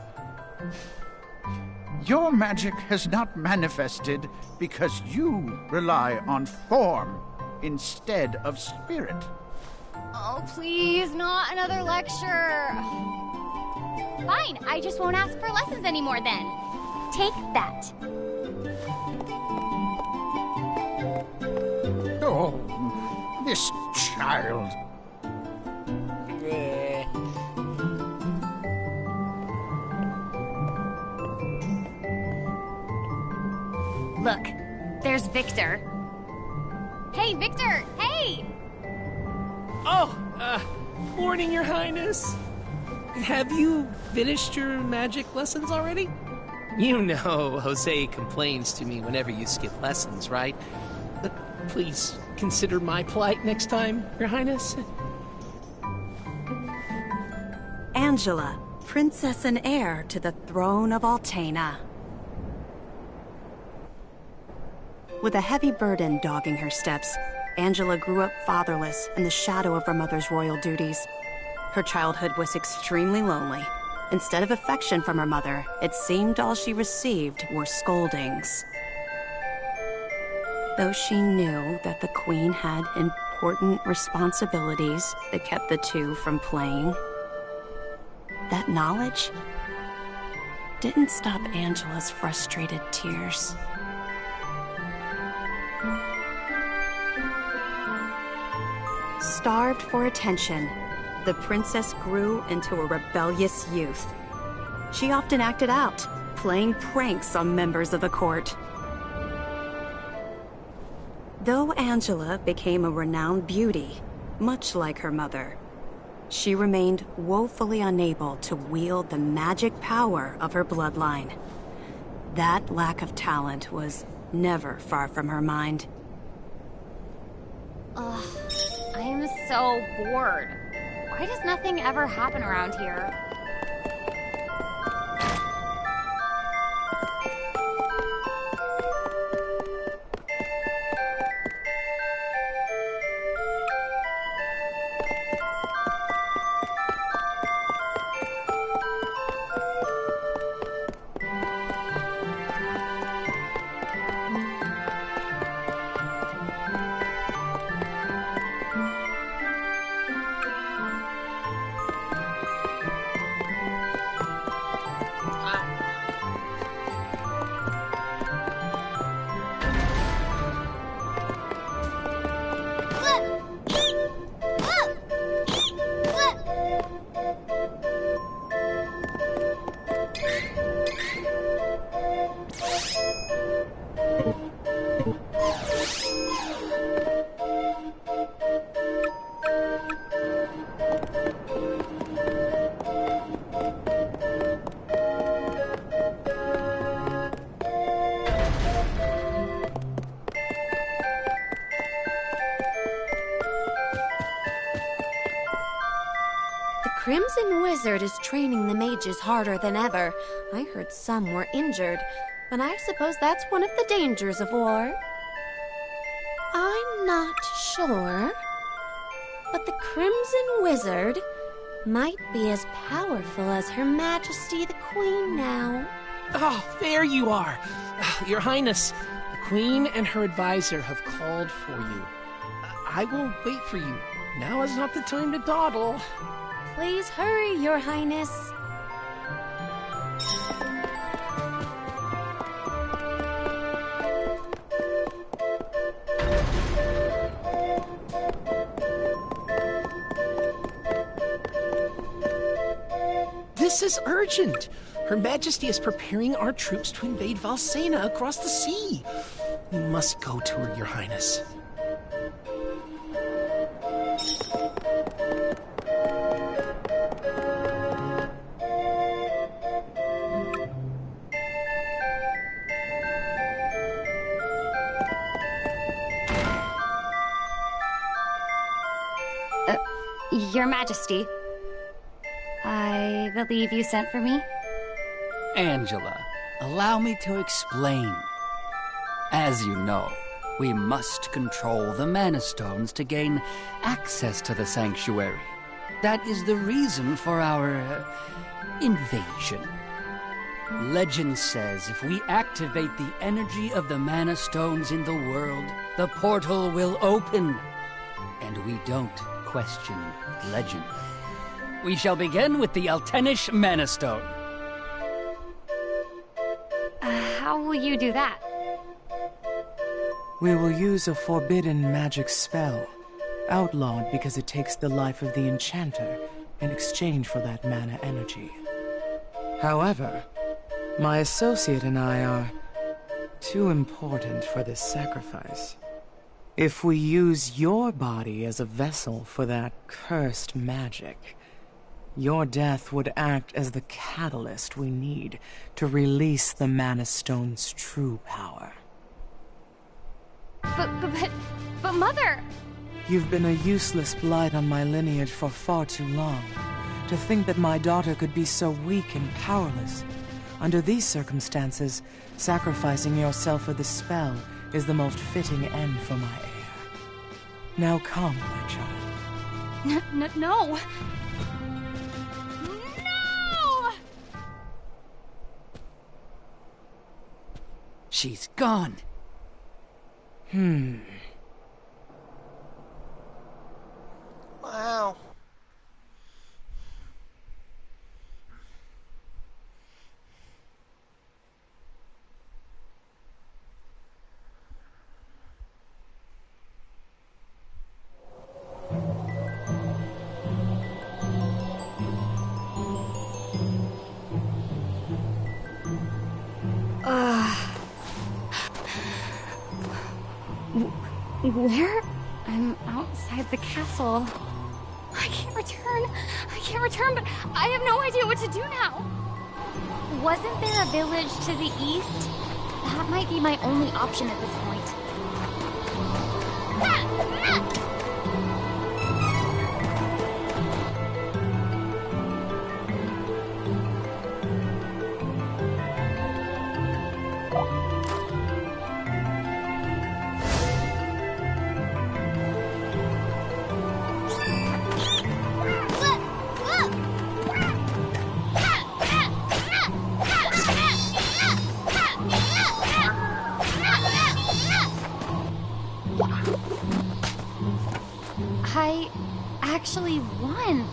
Your magic has not manifested because you rely on form instead of spirit. Oh, please, not another lecture. Fine, I just won't ask for lessons anymore then. Take that. Oh, this child. Look, there's Victor. Hey, Victor! Hey! Oh, morning, Your Highness. Have you finished your magic lessons already? You know Jose complains to me whenever you skip lessons, right? Please consider my plight next time, Your Highness. Angela, princess and heir to the throne of Altaina. With a heavy burden dogging her steps, Angela grew up fatherless in the shadow of her mother's royal duties. Her childhood was extremely lonely. Instead of affection from her mother, it seemed all she received were scoldings. Though she knew that the queen had important responsibilities that kept the two from playing, that knowledge didn't stop Angela's frustrated tears. Starved for attention, the princess grew into a rebellious youth. She often acted out, playing pranks on members of the court. Though Angela became a renowned beauty, much like her mother, she remained woefully unable to wield the magic power of her bloodline. That lack of talent was never far from her mind. Ugh, I am so bored. Why does nothing ever happen around here? Crimson Wizard is training the mages harder than ever. I heard some were injured, but I suppose that's one of the dangers of war. I'm not sure, but the Crimson Wizard might be as powerful as Her Majesty the Queen now. Oh, there you are. Your Highness, the Queen and her advisor have called for you. I will wait for you. Now is not the time to dawdle. Please hurry, Your Highness. This is urgent. Her Majesty is preparing our troops to invade Valsena across the sea. We must go to her, Your Highness. Your Majesty, I believe you sent for me? Angela, allow me to explain. As you know, we must control the Mana Stones to gain access to the Sanctuary. That is the reason for our invasion. Legend says if we activate the energy of the Mana Stones in the world, the portal will open. And we don't question legend. We shall begin with the Altenish Mana Stone. How will you do that? We will use a forbidden magic spell, outlawed because it takes the life of the enchanter in exchange for that mana energy. However, my associate and I are too important for this sacrifice. If we use your body as a vessel for that cursed magic, your death would act as the catalyst we need to release the Mana Stone's true power. But Mother! You've been a useless blight on my lineage for far too long. To think that my daughter could be so weak and powerless. Under these circumstances, sacrificing yourself for the spell is the most fitting end for my heir. Now come, my child. No! No! She's gone. Wow. Where? I'm outside the castle. I can't return, but I have no idea what to do now. Wasn't there a village to the east? That might be my only option at this point. I actually won.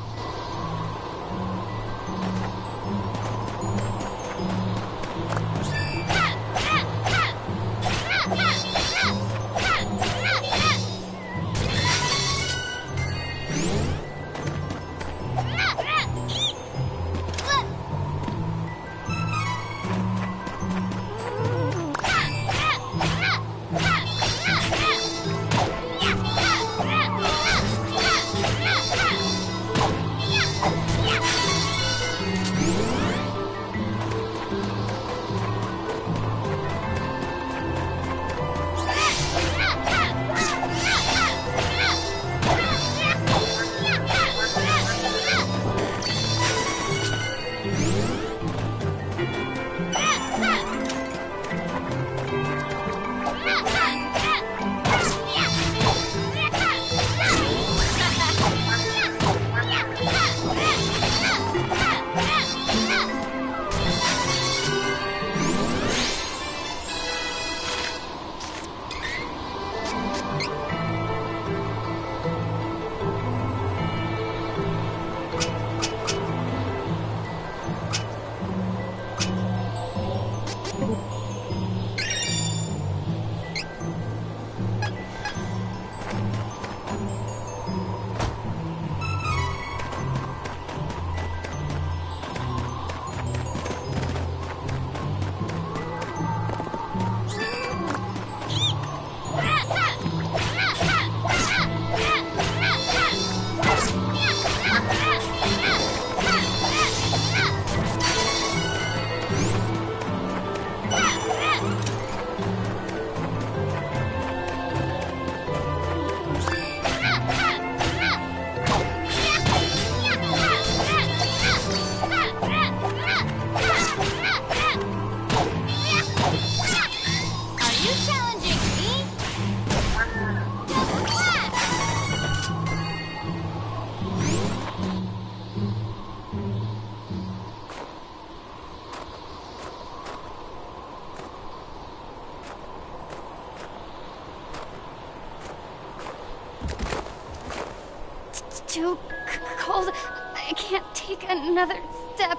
another step.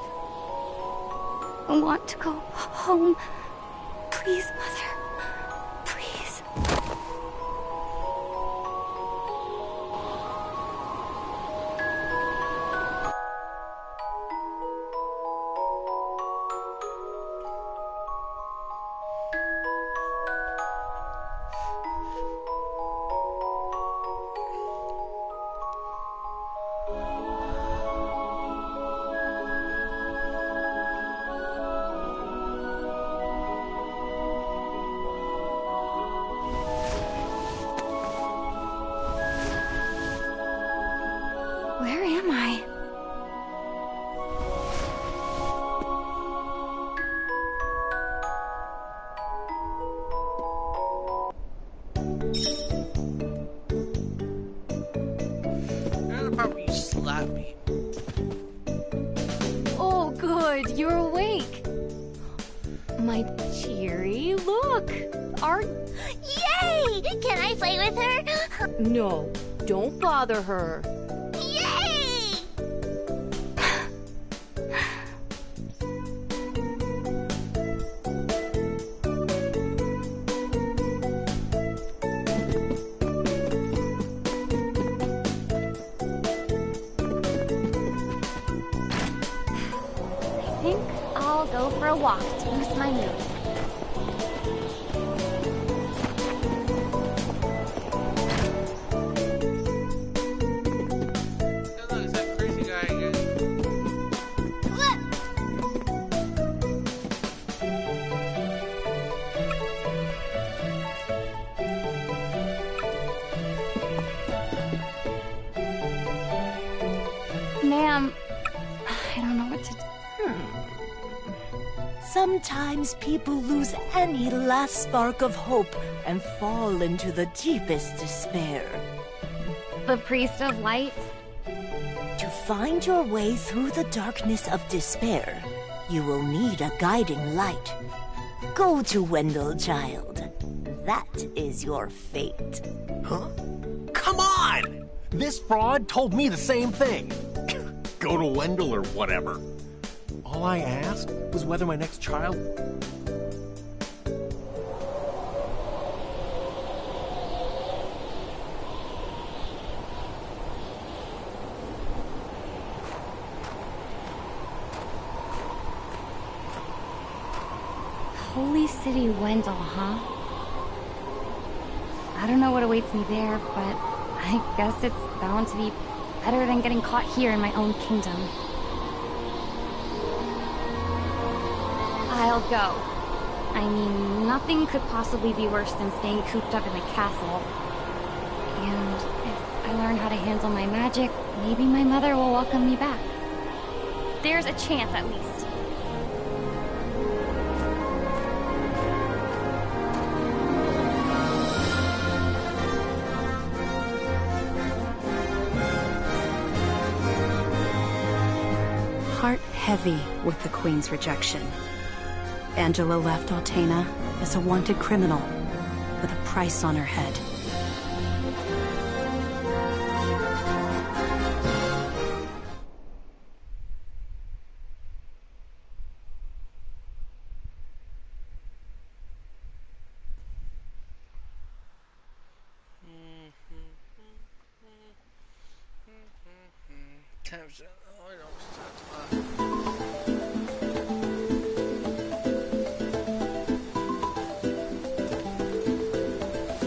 I want to go home. Please, Mother. Please. Where am I? You're probably slap me. Oh, good, you're awake. My cheery, look. Yay! Can I play with her? No, don't bother her. Yay! I think I'll go for a walk to boost my mood. Look, it's that crazy guy again. Ma'am, I don't know what to do. Sometimes people lose any last spark of hope and fall into the deepest despair. The Priest of Light? To find your way through the darkness of despair, you will need a guiding light. Go to Wendell, child. That is your fate. Huh? Come on! This fraud told me the same thing. Go to Wendell or whatever. All I asked was whether my next child... Holy City Wendell, huh? I don't know what awaits me there, but I guess it's bound to be better than getting caught here in my own kingdom. I'll go. I mean, nothing could possibly be worse than staying cooped up in the castle. And if I learn how to handle my magic, maybe my mother will welcome me back. There's a chance, at least. Heart heavy with the Queen's rejection, Angela left Altaina as a wanted criminal with a price on her head.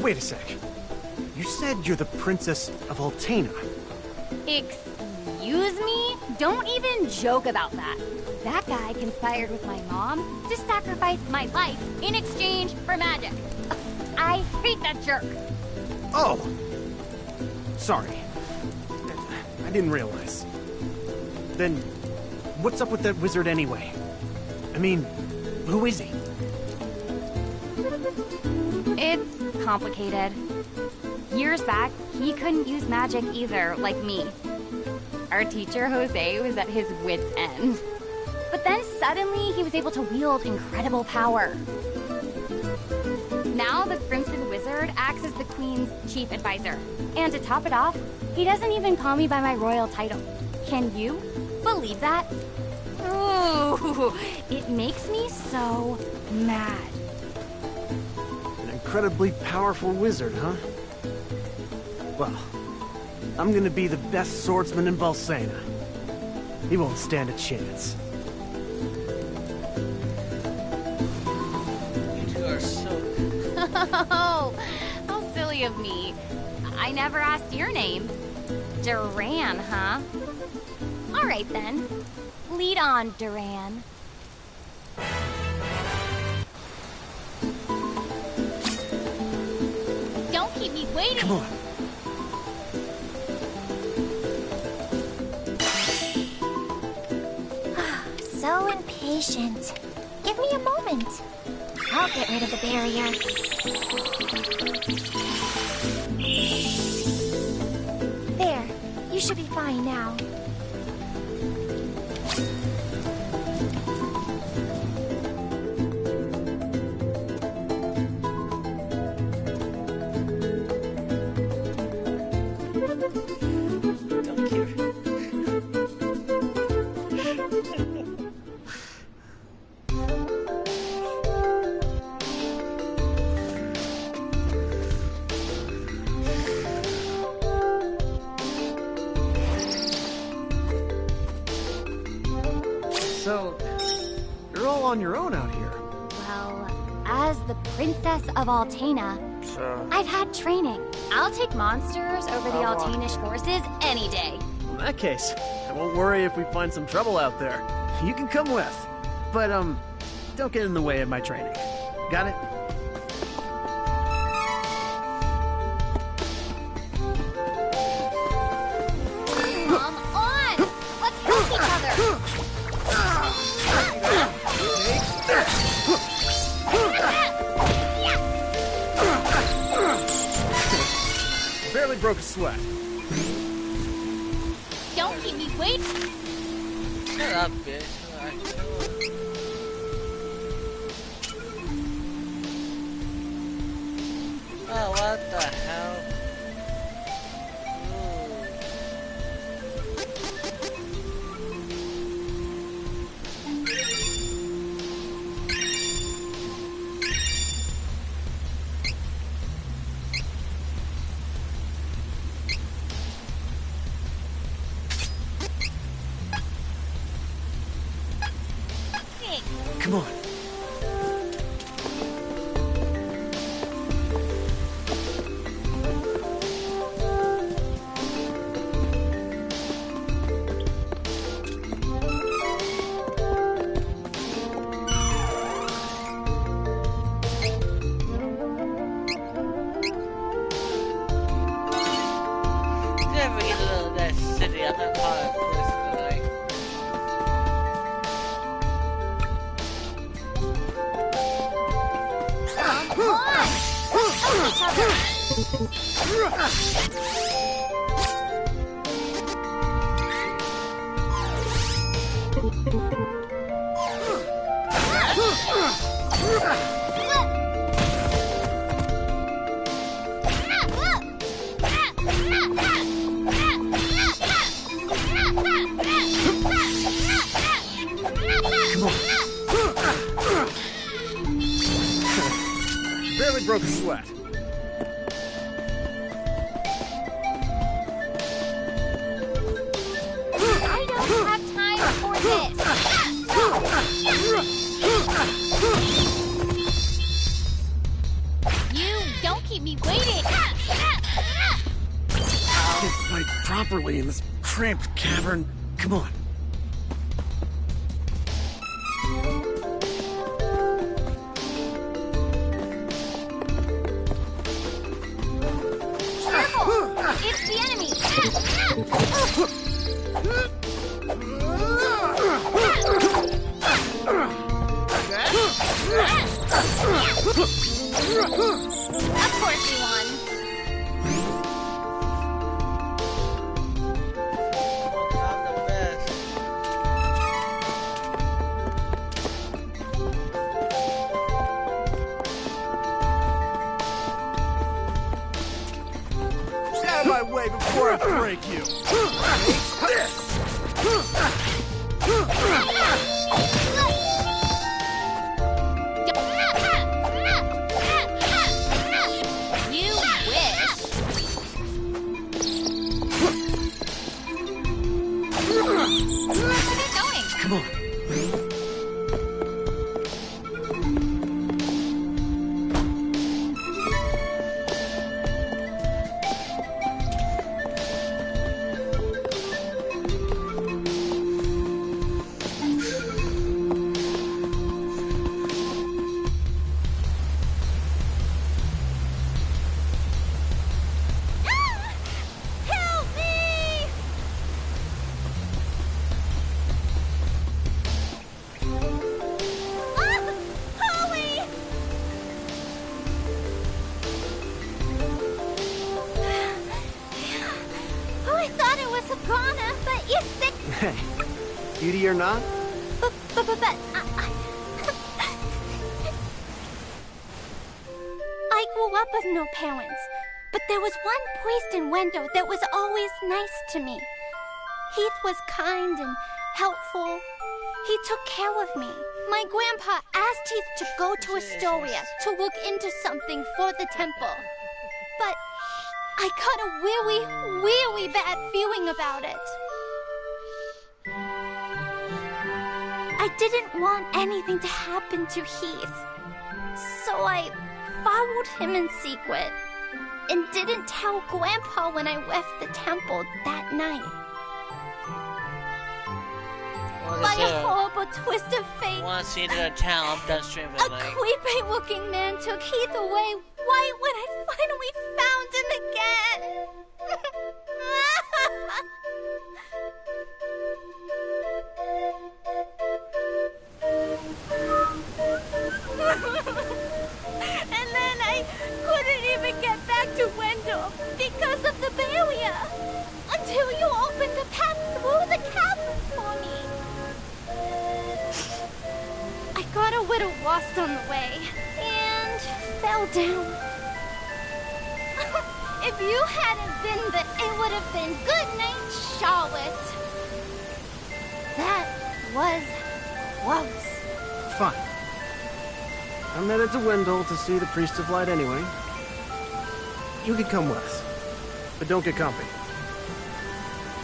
Wait a sec. You said you're the Princess of Altaina. Excuse me? Don't even joke about that. That guy conspired with my mom to sacrifice my life in exchange for magic. I hate that jerk. Oh! Sorry. I didn't realize. Then, what's up with that wizard anyway? I mean, who is he? It's complicated. Years back, he couldn't use magic either, like me. Our teacher, Jose, was at his wit's end. But then suddenly, he was able to wield incredible power. Now, the Crimson Wizard acts as the Queen's chief advisor. And to top it off, he doesn't even call me by my royal title. Can you? Believe that? Ooh, it makes me so mad. An incredibly powerful wizard, huh? Well, I'm gonna be the best swordsman in Valsena. He won't stand a chance. You two are so... Oh, how silly of me. I never asked your name. Duran, huh? All right, then. Lead on, Duran. Don't keep me waiting. Come on. So impatient. Give me a moment. I'll get rid of the barrier. There. You should be fine now. So, you're all on your own out here. Well, as the Princess of Altena, I've had training. I'll take monsters over the Altanish forces any day. In that case, I won't worry if we find some trouble out there. You can come with. But, don't get in the way of my training. Got it? Come on! Let's help each other! Barely broke a sweat. Don't keep me waiting. Shut up, bitch. Oh, what the hell? Come on. Never get a little of that city. I'm not part of this tonight. Come on! Let's help each Barely broke a sweat. I don't have time for this. You don't keep me waiting. Can't fight properly in this cramped cavern. Come on. It's the enemy! Of course you won. I'm the best. Get out of my way before I break you. You wish. Where's it going? Come on. Help me! Holly! Oh, I thought it was a piranha, but you're sick. Hey, beauty or not? But I grew up with no parents, but there was one priest in Wendo that was always nice to me. Heath was kind and helpful. He took care of me. My grandpa asked Heath to go to Astoria to look into something for the temple. But I got a really, really bad feeling about it. I didn't want anything to happen to Heath. So I followed him in secret and didn't tell Grandpa when I left the temple that night. By a horrible twist of fate, Want to see the town? I'm done streaming. a creepy-looking man took Heath away right when I finally found him again. And then I couldn't even get back to Wendell because of the barrier until you opened the path through the cavern for me. I got a little lost on the way and fell down. If you hadn't been there, it would have been good night, Charlotte. That was close. Fine. I'm headed to Wendell to see the Priest of Light anyway. You can come with us, but don't get comfy.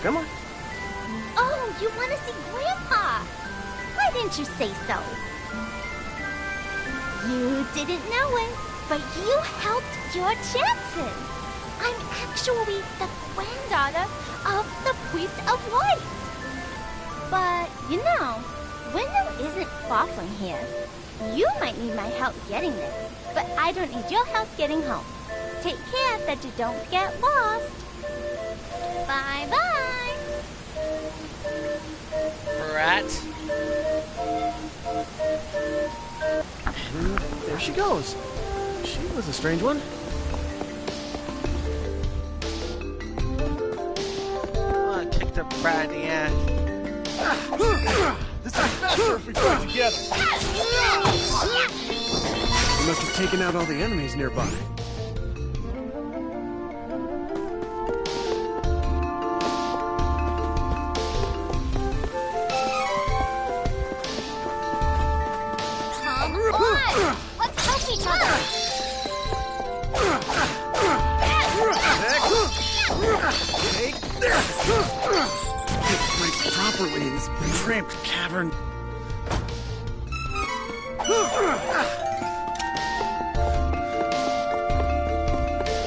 Come on. Oh, you want to see Grandpa? Why didn't you say so? You didn't know it, but you helped your chances. I'm actually the granddaughter of the Priest of Light. But, you know, Wendell isn't far from here. You might need my help getting there, but I don't need your help getting home. Take care that you don't get lost. Bye-bye. Rat. And there she goes. She was a strange one. I want to kick the brat in the ass. This is faster if we fight together. We must have taken out all the enemies nearby. Come on! Let's help each other! Can't fight properly in this cramped cavern.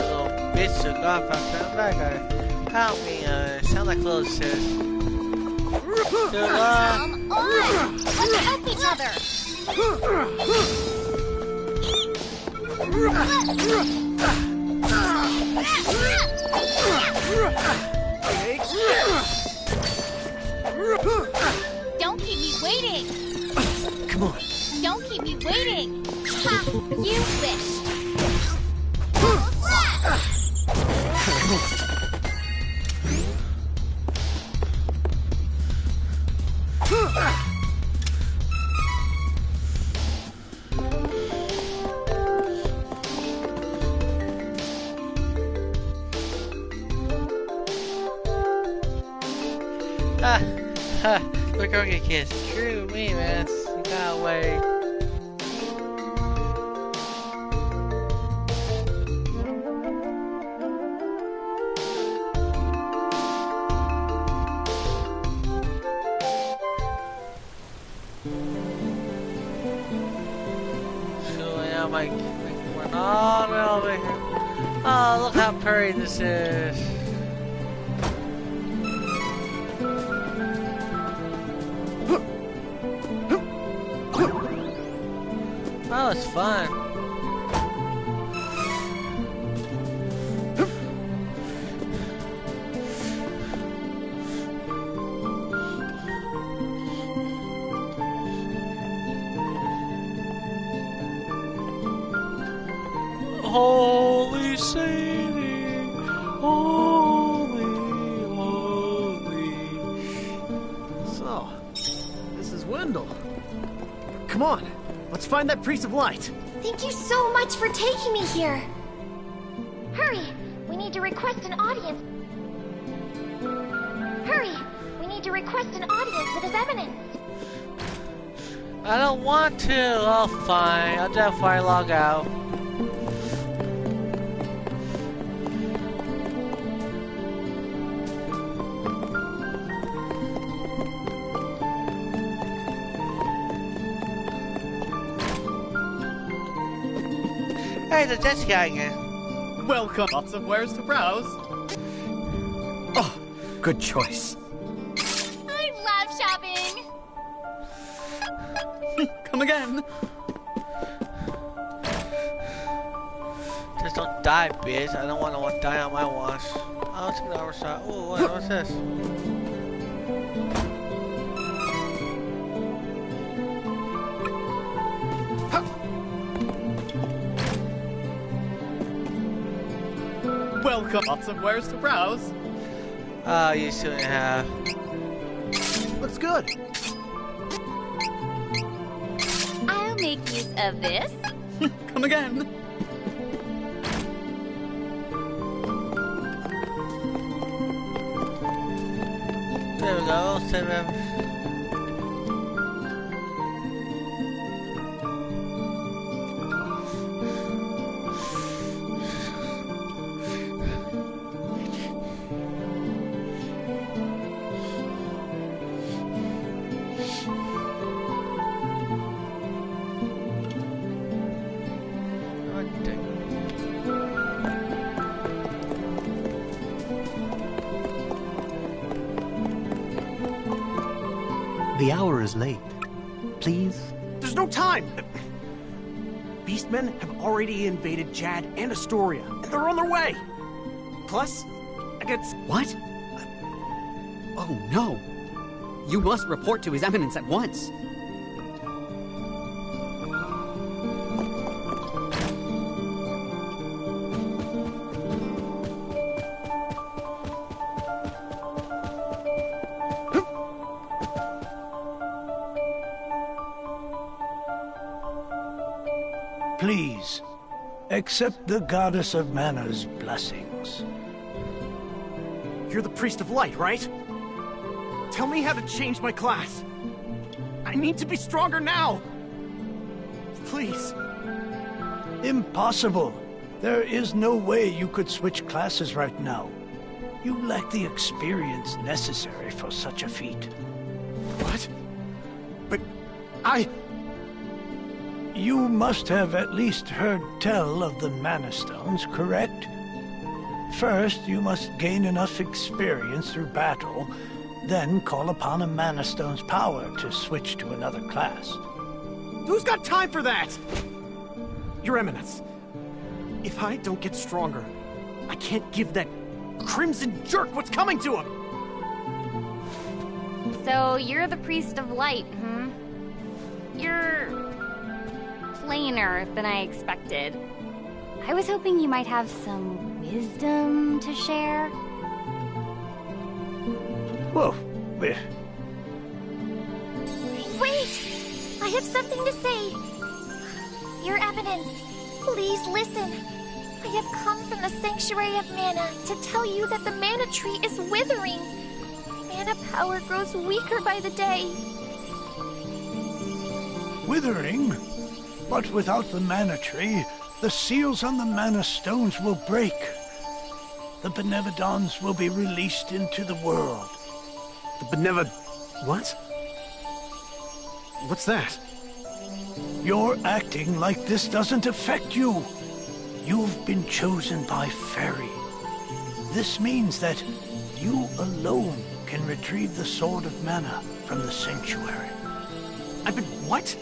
Little bitch took off after I'm back. Help me, sound like little sis. Come on! Let's help each other! Don't keep me waiting! Come on. Don't keep me waiting! Ha! You wished! We're girl get kissed. Screw me, man. You got away. Oh, look how pretty this is. Oh, it's fun. Holy Sadie, holy. So, this is Wendell. Come on, let's find that Priest of Light. Thank you so much for taking me here. Hurry, we need to request an audience. Hurry, we need to request an audience with His Eminence. I don't want to. Oh, fine. I'll definitely log out. Hey, the Jets guy again. Welcome. Lots of wares to browse. Oh, good choice. I love shopping. Come again. Just don't die, bitch. I don't want to die on my watch. Oh, it's an overshot. Ooh, what's this? Welcome. Lots of wares to browse. Oh, you shouldn't have. Looks good. I'll make use of this. Come again. There we go. 7. The hour is late. Please? There's no time! Beastmen have already invaded Jad and Astoria, and they're on their way! Plus, I get... What? Oh, no. You must report to His Eminence at once. Please, accept the Goddess of Mana's blessings. You're the Priest of Light, right? Tell me how to change my class. I need to be stronger now. Please. Impossible. There is no way you could switch classes right now. You lack the experience necessary for such a feat. What? But You must have at least heard tell of the Mana Stones, correct? First, you must gain enough experience through battle, then call upon a Mana Stone's power to switch to another class. Who's got time for that? Your Eminence, if I don't get stronger, I can't give that Crimson Jerk what's coming to him! So you're the Priest of Light, You're plainer than I expected. I was hoping you might have some wisdom to share. Whoa, Wait! I have something to say. Your Eminence, please listen. I have come from the Sanctuary of Mana to tell you that the Mana Tree is withering. mana power grows weaker by the day. Withering? But without the mana tree, the seals on the mana stones will break. The Benevodons will be released into the world. The what? What's that? You're acting like this doesn't affect you. You've been chosen by Fairy. This means that you alone can retrieve the Sword of Mana from the Sanctuary. I've been what?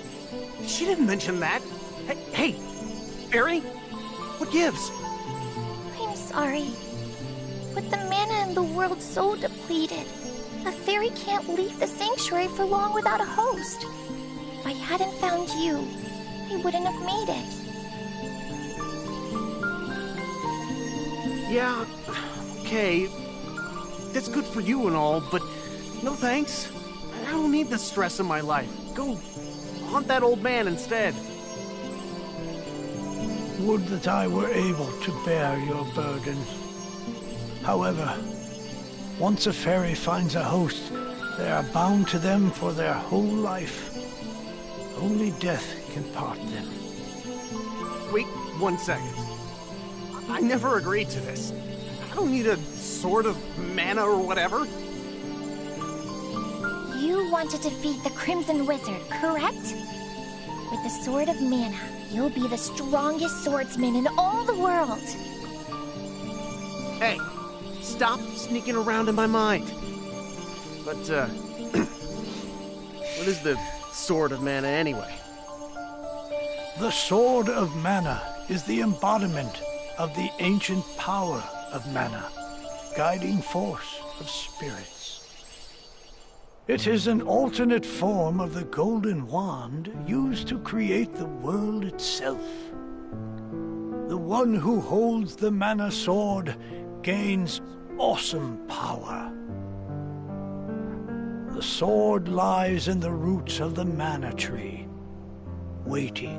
She didn't mention that. Hey, Fairy? What gives? I'm sorry. With the mana in the world so depleted, a fairy can't leave the sanctuary for long without a host. If I hadn't found you, I wouldn't have made it. Yeah, okay. That's good for you and all, but no thanks. I don't need the stress in my life. Go haunt that old man instead. Would that I were able to bear your burdens. However, once a fairy finds a host, they are bound to them for their whole life. Only death can part them. Wait 1 second. I never agreed to this. I don't need a sword of mana or whatever. You want to defeat the Crimson Wizard, correct? With the Sword of Mana, you'll be the strongest swordsman in all the world. Hey, stop sneaking around in my mind. But, what is the Sword of Mana anyway? The Sword of Mana is the embodiment of the ancient power of mana, guiding force of spirits. It is an alternate form of the Golden Wand used to create the world itself. The one who holds the Mana Sword gains awesome power. The sword lies in the roots of the Mana Tree, waiting.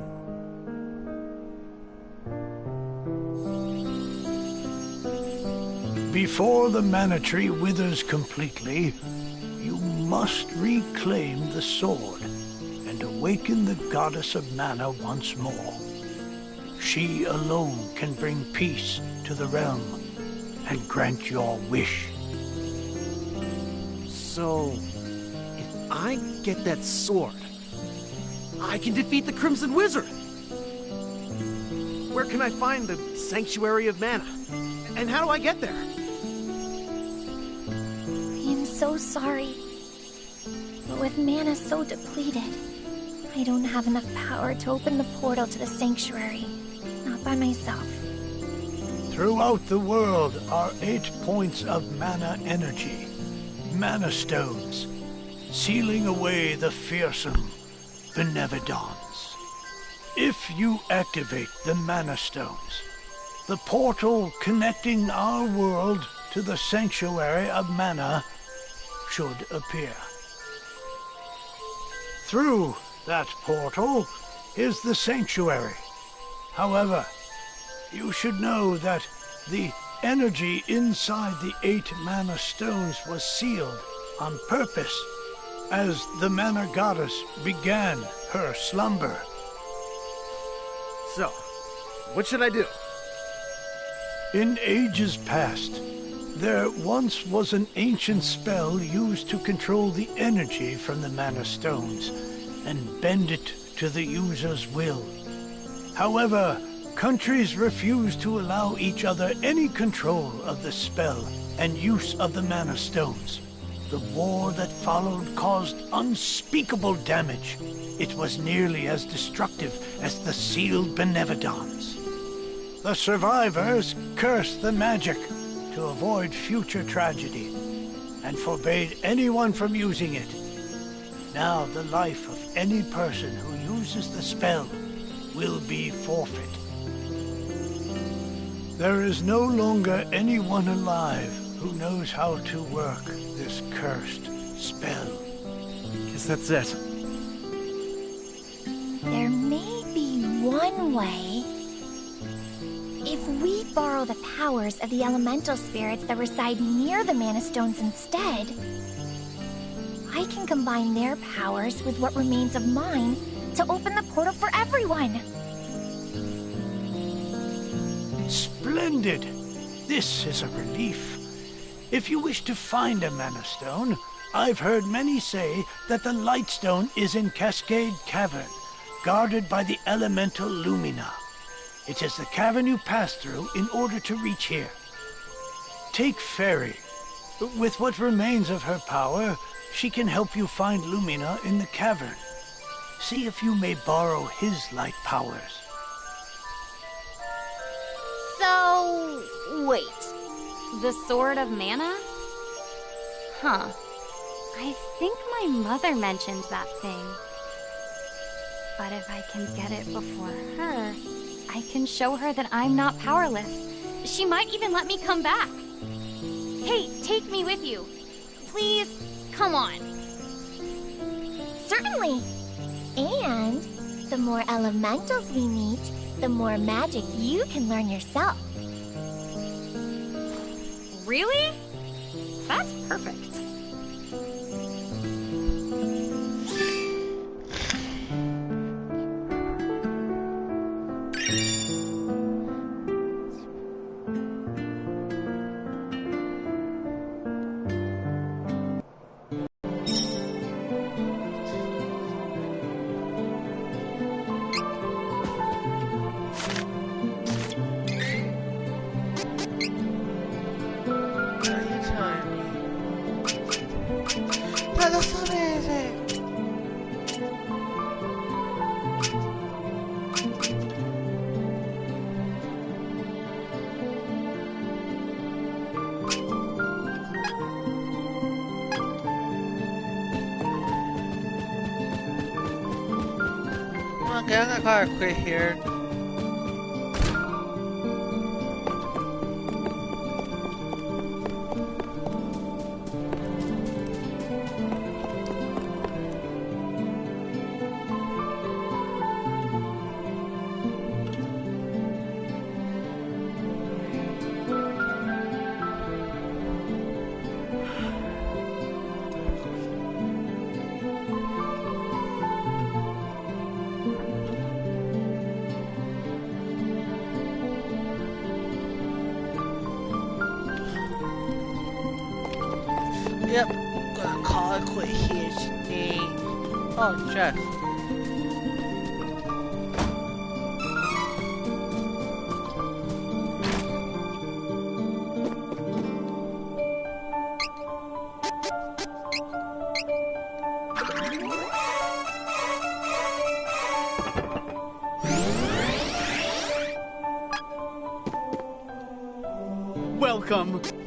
Before the Mana Tree withers completely, you must reclaim the sword and awaken the Goddess of Mana once more. She alone can bring peace to the realm and grant your wish. So, if I get that sword, I can defeat the Crimson Wizard! Where can I find the Sanctuary of Mana? And how do I get there? I am so sorry. But with mana so depleted, I don't have enough power to open the portal to the sanctuary. Not by myself. Throughout the world are 8 points of mana energy, mana stones, sealing away the fearsome Benevodons. If you activate the mana stones, the portal connecting our world to the Sanctuary of Mana should appear. Through that portal is the Sanctuary. However, you should know that the energy inside the 8 mana stones was sealed on purpose as the Mana Goddess began her slumber. So, what should I do? In ages past, there once was an ancient spell used to control the energy from the Mana Stones and bend it to the user's will. However, countries refused to allow each other any control of the spell and use of the Mana Stones. The war that followed caused unspeakable damage. It was nearly as destructive as the sealed Benevodons. The survivors cursed the magic to avoid future tragedy and forbade anyone from using it. Now the life of any person who uses the spell will be forfeit. There is no longer anyone alive who knows how to work this cursed spell. Guess that's it. There may be one way. If we borrow the powers of the elemental spirits that reside near the Mana Stones instead, can combine their powers with what remains of mine to open the portal for everyone. Splendid! This is a relief. If you wish to find a Mana Stone, I've heard many say that the Lightstone is in Cascade Cavern, guarded by the elemental Lumina. It is the cavern you pass through in order to reach here. Take Fairy. With what remains of her power, she can help you find Lumina in the cavern. See if you may borrow his light powers. So, wait. The Sword of Mana? Huh. I think my mother mentioned that thing. But if I can get it before her, I can show her that I'm not powerless. She might even let me come back. Hey, take me with you. Please, come on. Certainly. And the more elementals we meet, the more magic you can learn yourself. Really? That's perfect. Okay, I'm gonna quit here. Yep, gonna call it quit here today. Oh, Jeff. Welcome